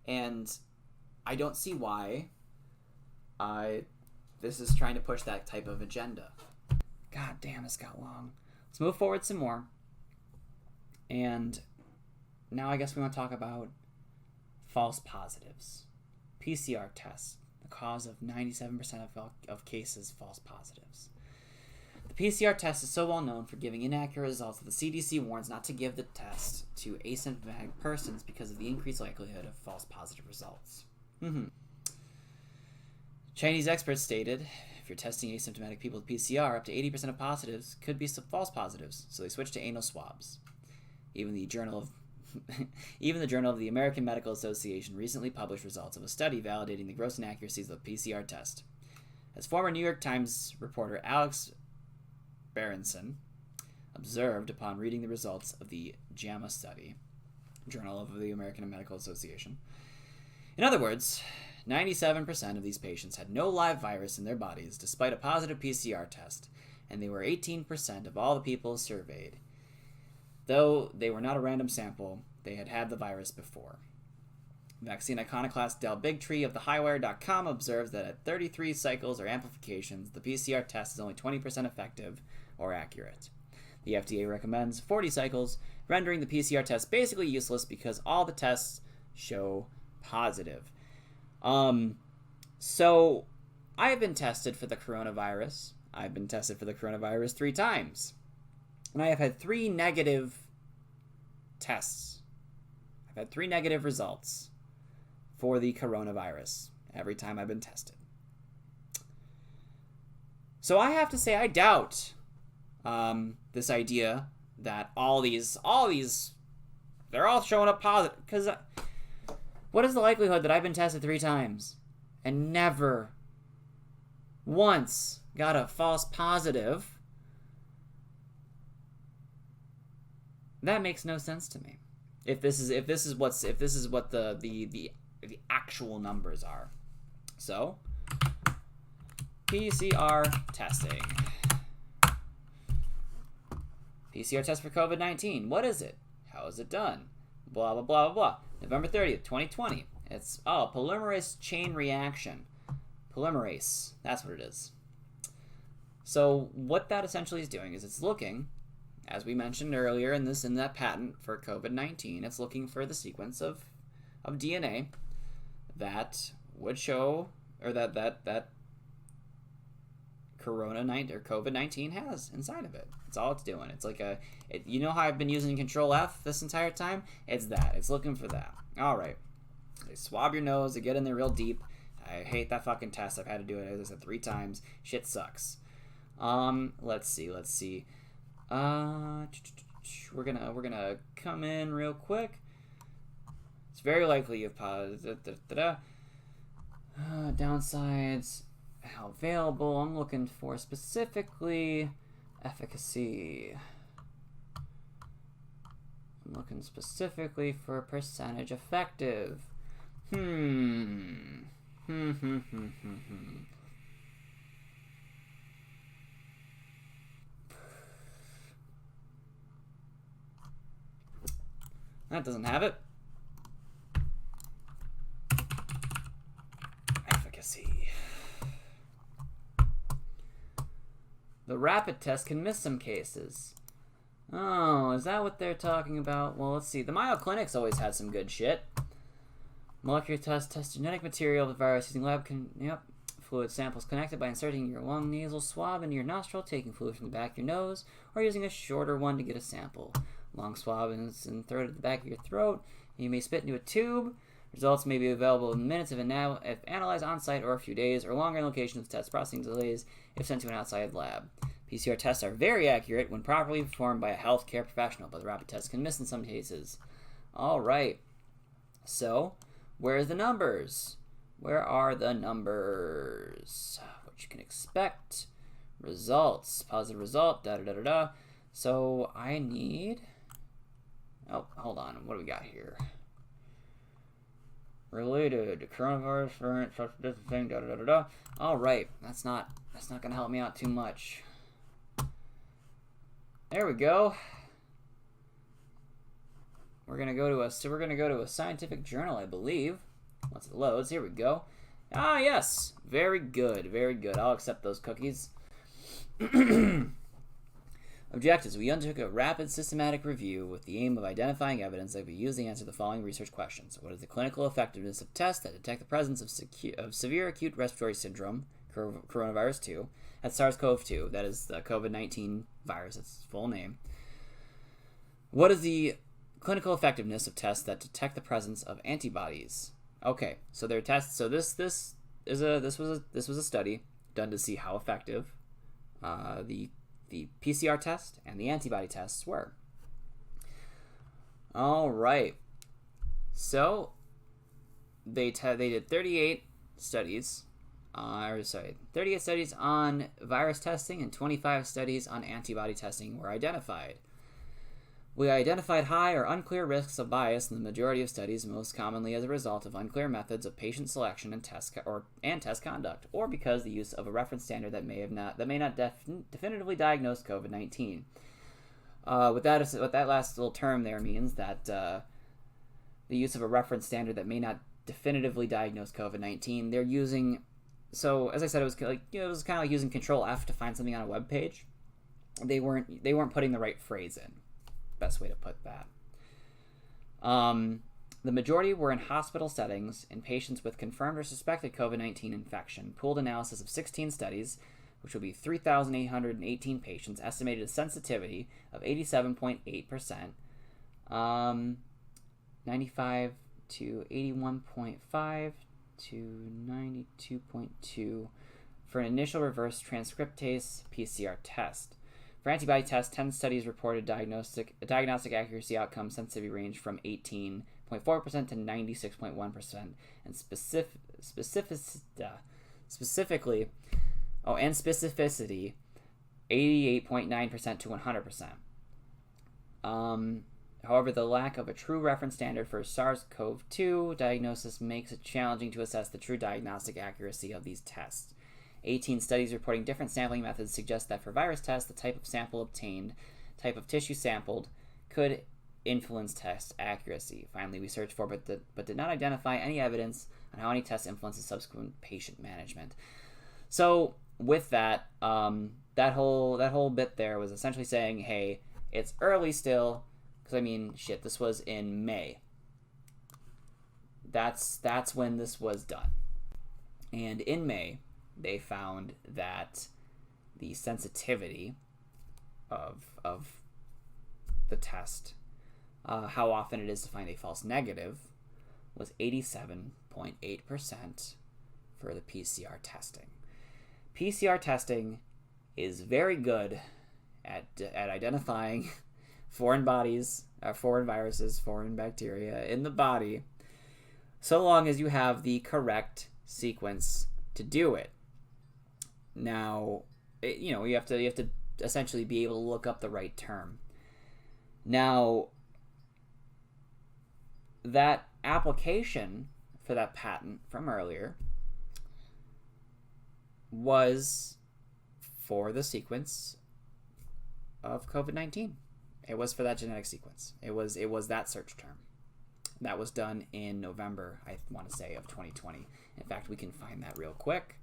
And I don't see why this is trying to push that type of agenda. God damn, this got long. Let's move forward some more. And now I guess we want to talk about false positives. PCR tests, the cause of 97% of cases, false positives. The PCR test is so well known for giving inaccurate results that the CDC warns not to give the test to asymptomatic persons because of the increased likelihood of false positive results. Chinese experts stated, if you're testing asymptomatic people with PCR, up to 80% of positives could be some false positives, so they switched to anal swabs. Even the Journal of the American Medical Association recently published results of a study validating the gross inaccuracies of the PCR test. As former New York Times reporter Alex Berenson observed upon reading the results of the JAMA study, Journal of the American Medical Association. In other words, 97% of these patients had no live virus in their bodies despite a positive PCR test, and they were 18% of all the people surveyed. Though they were not a random sample, they had had the virus before. Vaccine iconoclast Del Bigtree of thehighwire.com observes that at 33 cycles or amplifications, the PCR test is only 20% effective or accurate. The FDA recommends 40 cycles, rendering the PCR test basically useless because all the tests show positive. So I have been tested for the coronavirus. I've been tested for the coronavirus 3 times. And I have had 3 negative tests. I've had 3 negative results for the coronavirus every time I've been tested. So I have to say I doubt this idea that all these, they're all showing up positive. Because what is the likelihood that I've been tested 3 times and never once got a false positive? That makes no sense to me. If this is what the actual numbers are. So, PCR testing. PCR test for COVID-19. What is it? How is it done? Blah, blah, blah, blah, blah. November 30th, 2020. It's, polymerase chain reaction. Polymerase. That's what it is. So what that essentially is doing is it's looking, as we mentioned earlier in that patent for COVID-19, it's looking for the sequence of DNA that would show, or that COVID-19 has inside of it. That's all it's doing. It's like you know how I've been using Control F this entire time? It's that. It's looking for that. All right. They swab your nose. They get in there real deep. I hate that fucking test. I've had to do it, as I said, 3 times. Shit sucks. Let's see. We're gonna come in real quick. It's very likely you've paused. Downsides. How available? I'm looking for specifically efficacy. I'm looking specifically for percentage effective. That doesn't have it. Efficacy. The rapid test can miss some cases. Oh, is that what they're talking about? Well, let's see. The Mayo Clinic's always had some good shit. Molecular test genetic material of the virus using fluid samples connected by inserting your long nasal swab into your nostril, taking fluid from the back of your nose, or using a shorter one to get a sample. Long swab is inserted at the back of your throat, and you may spit into a tube. Results may be available in minutes if analyzed on-site, or a few days, or longer in location of test processing delays if sent to an outside lab. PCR tests are very accurate when properly performed by a healthcare professional, but the rapid test can miss in some cases. All right. So, where's the numbers? Where are the numbers? What you can expect. Results. Positive result. Da-da-da-da-da. So, I need... Oh, hold on. What do we got here? Related to coronavirus variant, such this thing, da-da-da-da-da. All right. That's not going to help me out too much. There we go. We're gonna go to a scientific journal, I believe. Once it loads, here we go. Ah, yes, very good, very good. I'll accept those cookies. Objectives: we undertook a rapid, systematic review with the aim of identifying evidence that we use to answer the following research questions: what is the clinical effectiveness of tests that detect the presence of severe acute respiratory syndrome, coronavirus 2? That's SARS-CoV-2. That is the COVID-19 virus. That's its full name. What is the clinical effectiveness of tests that detect the presence of antibodies? Okay, so their tests. So this was a study done to see how effective the PCR test and the antibody tests were. All right. So they did 38 studies. 38 studies on virus testing and 25 studies on antibody testing were identified. We identified high or unclear risks of bias in the majority of studies, most commonly as a result of unclear methods of patient selection and test conduct, or because the use of a reference standard that may not definitively diagnose COVID-19. What that last little term there means that the use of a reference standard that may not definitively diagnose COVID-19, they're using. So as I said, it was kind of like using Control F to find something on a web page. They weren't putting the right phrase in. Best way to put that. The majority were in hospital settings in patients with confirmed or suspected COVID-19 infection. Pooled analysis of 16 studies, which will be 3,818 patients, estimated a sensitivity of 87.8%, 95 to 81.5 to 92.2 for an initial reverse transcriptase PCR test. For antibody tests, 10 studies reported diagnostic accuracy outcome sensitivity range from 18.4% to 96.1%, and specificity 88.9% to 100%. However, the lack of a true reference standard for SARS-CoV-2 diagnosis makes it challenging to assess the true diagnostic accuracy of these tests. 18 studies reporting different sampling methods suggest that for virus tests, the type of sample obtained, type of tissue sampled, could influence test accuracy. Finally, we searched for but did not identify any evidence on how any test influences subsequent patient management. So with that, that whole bit there was essentially saying, hey, it's early still. Because, I mean, shit, this was in May. That's when this was done. And in May, they found that the sensitivity of the test, how often it is to find a false negative, was 87.8% for the PCR testing. PCR testing is very good at identifying foreign bodies, foreign viruses, foreign bacteria in the body, so long as you have the correct sequence to do it. Now, you have to essentially be able to look up the right term. Now, that application for that patent from earlier was for the sequence of COVID-19. It was for that genetic sequence. It was that search term. That was done in November, I want to say, of 2020. In fact, we can find that real quick.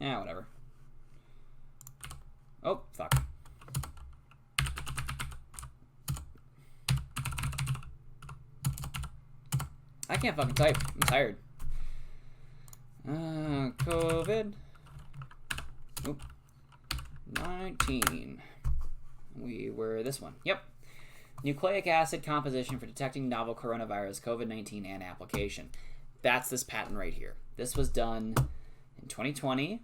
Yeah, whatever. Oh, fuck. I can't fucking type. I'm tired. COVID. Oop. 19. We were this one. Yep. Nucleic acid composition for detecting novel coronavirus, COVID-19, and application. That's this patent right here. This was done in 2020.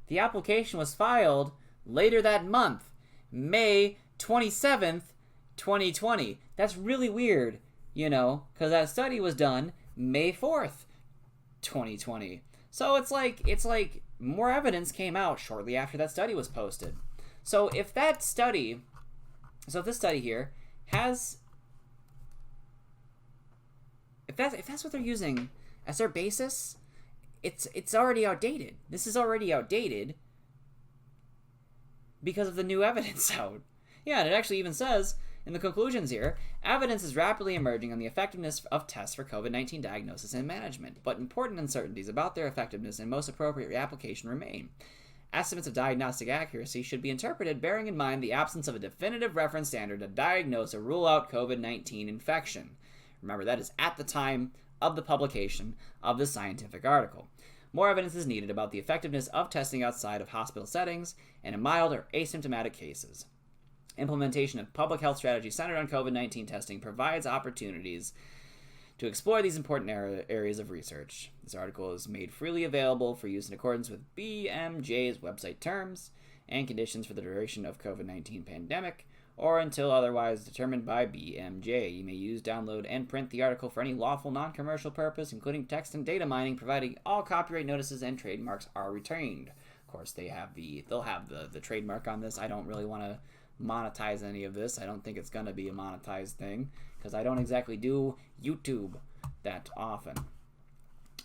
The application was filed later that month, May 27th, 2020. That's really weird, you know, because that study was done May 4th, 2020. So it's like more evidence came out shortly after that study was posted. So if this study here has, if that's what they're using as their basis, it's already outdated. This is already outdated because of the new evidence out. Yeah, and it actually even says in the conclusions here, evidence is rapidly emerging on the effectiveness of tests for COVID-19 diagnosis and management, but important uncertainties about their effectiveness and most appropriate application remain. Estimates of diagnostic accuracy should be interpreted bearing in mind the absence of a definitive reference standard to diagnose or rule out COVID-19 infection. Remember, that is at the time of the publication of the scientific article. More evidence is needed about the effectiveness of testing outside of hospital settings and in mild or asymptomatic cases. Implementation of public health strategies centered on COVID-19 testing provides opportunities to explore these important areas of research. This article is made freely available for use in accordance with BMJ's website terms and conditions for the duration of COVID-19 pandemic, or until otherwise determined by BMJ. You may use, download, and print the article for any lawful non-commercial purpose, including text and data mining, providing all copyright notices and trademarks are retained. Of course, they'll have the trademark on this. I don't really want to monetize any of this. I don't think it's going to be a monetized thing, because I don't exactly do YouTube that often.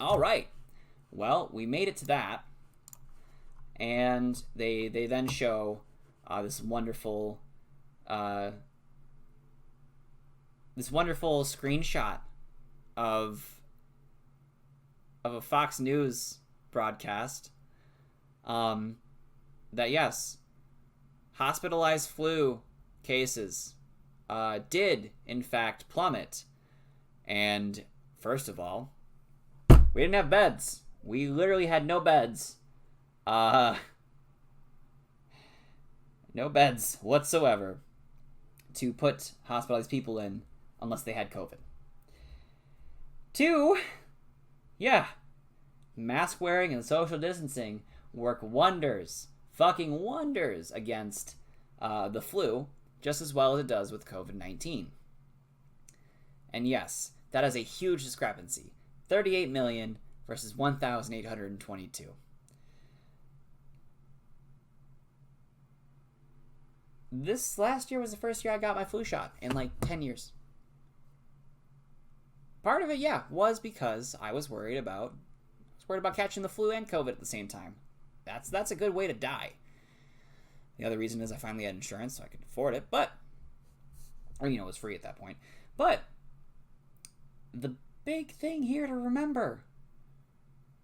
All right. Well, we made it to that. And they then show this wonderful screenshot of a Fox News broadcast that, yes, hospitalized flu cases did, in fact, plummet. And, first of all, we didn't have beds. We literally had no beds. No beds whatsoever to put hospitalized people in unless they had COVID. 2, mask wearing and social distancing work wonders, fucking wonders against the flu, just as well as it does with COVID-19. And yes, that is a huge discrepancy. 38 million versus 1,822. This last year was the first year I got my flu shot in like 10 years. Part of it, was because I was worried about catching the flu and COVID at the same time. That's a good way to die. The other reason is I finally had insurance, so I could afford it, it was free at that point. But the big thing here to remember,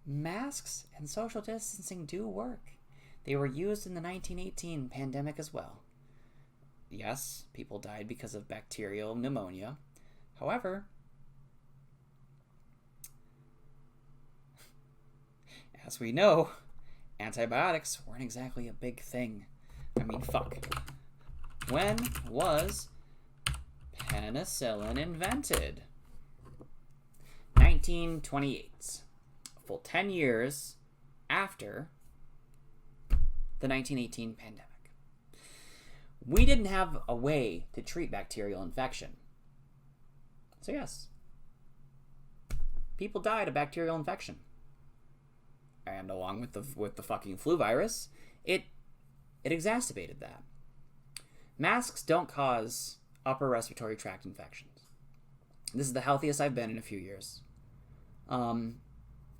masks and social distancing do work. They were used in the 1918 pandemic as well. Yes, people died because of bacterial pneumonia. However, as we know, antibiotics weren't exactly a big thing. I mean, fuck. When was penicillin invented? 1928. A full 10 years after the 1918 pandemic. We didn't have a way to treat bacterial infection. So yes, people died of bacterial infection. And along with the fucking flu virus, it exacerbated that. Masks don't cause upper respiratory tract infections. This is the healthiest I've been in a few years. And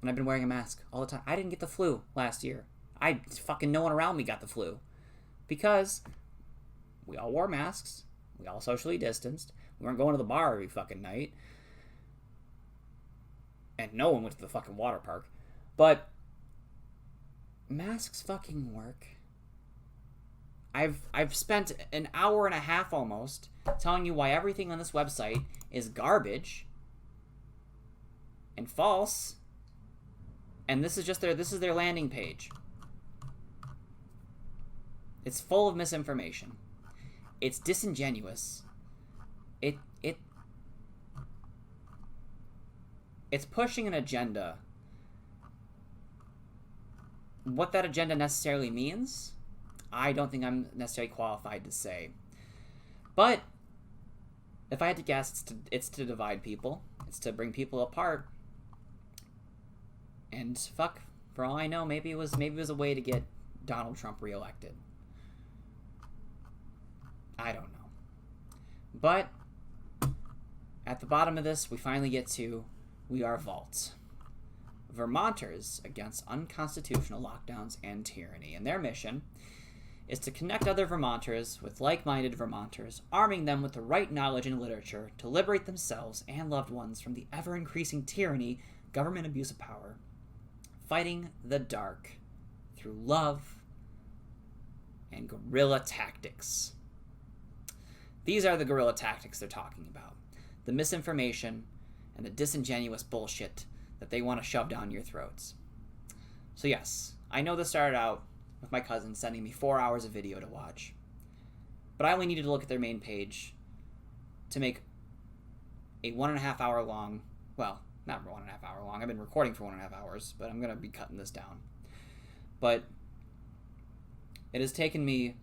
I've been wearing a mask all the time. I didn't get the flu last year. No one around me got the flu. Because we all wore masks. We all socially distanced. We weren't going to the bar every fucking night. And no one went to the fucking water park. But masks fucking work. I've spent an hour and a half almost telling you why everything on this website is garbage and false. And this is their landing page. It's full of misinformation. It's disingenuous. It's pushing an agenda. What that agenda necessarily means, I don't think I'm necessarily qualified to say. But if I had to guess, it's to divide people. It's to bring people apart. And fuck, for all I know, maybe it was a way to get Donald Trump reelected. I don't know. But at the bottom of this, we finally get to We Are VAULT. Vermonters against unconstitutional lockdowns and tyranny. And their mission is to connect other Vermonters with like-minded Vermonters, arming them with the right knowledge and literature to liberate themselves and loved ones from the ever-increasing tyranny, government abuse of power, fighting the dark through love and guerrilla tactics. These are the guerrilla tactics they're talking about. The misinformation and the disingenuous bullshit that they want to shove down your throats. So yes, I know this started out with my cousin sending me 4 hours of video to watch. But I only needed to look at their main page to make a 1.5 hour long, well, not 1.5 hour long, I've been recording for 1.5 hours, but I'm going to be cutting this down. But it has taken me,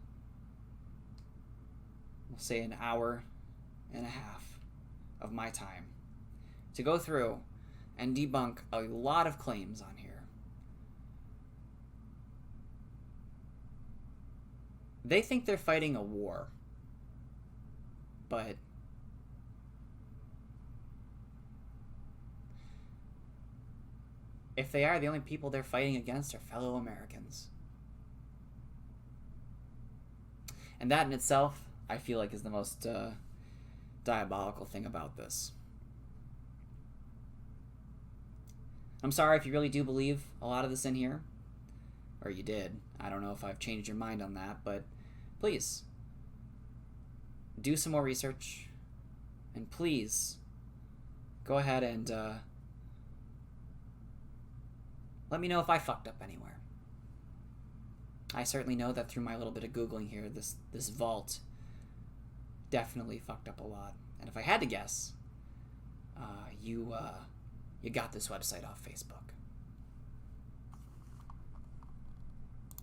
we'll say, an hour and a half of my time to go through and debunk a lot of claims on here. They think they're fighting a war, but if they are, the only people they're fighting against are fellow Americans. And that in itself, I feel like, is the most diabolical thing about this. I'm sorry if you really do believe a lot of this in here. Or you did. I don't know if I've changed your mind on that, but please do some more research. And please go ahead and let me know if I fucked up anywhere. I certainly know that through my little bit of Googling here, this vault definitely fucked up a lot. And if I had to guess, you got this website off Facebook.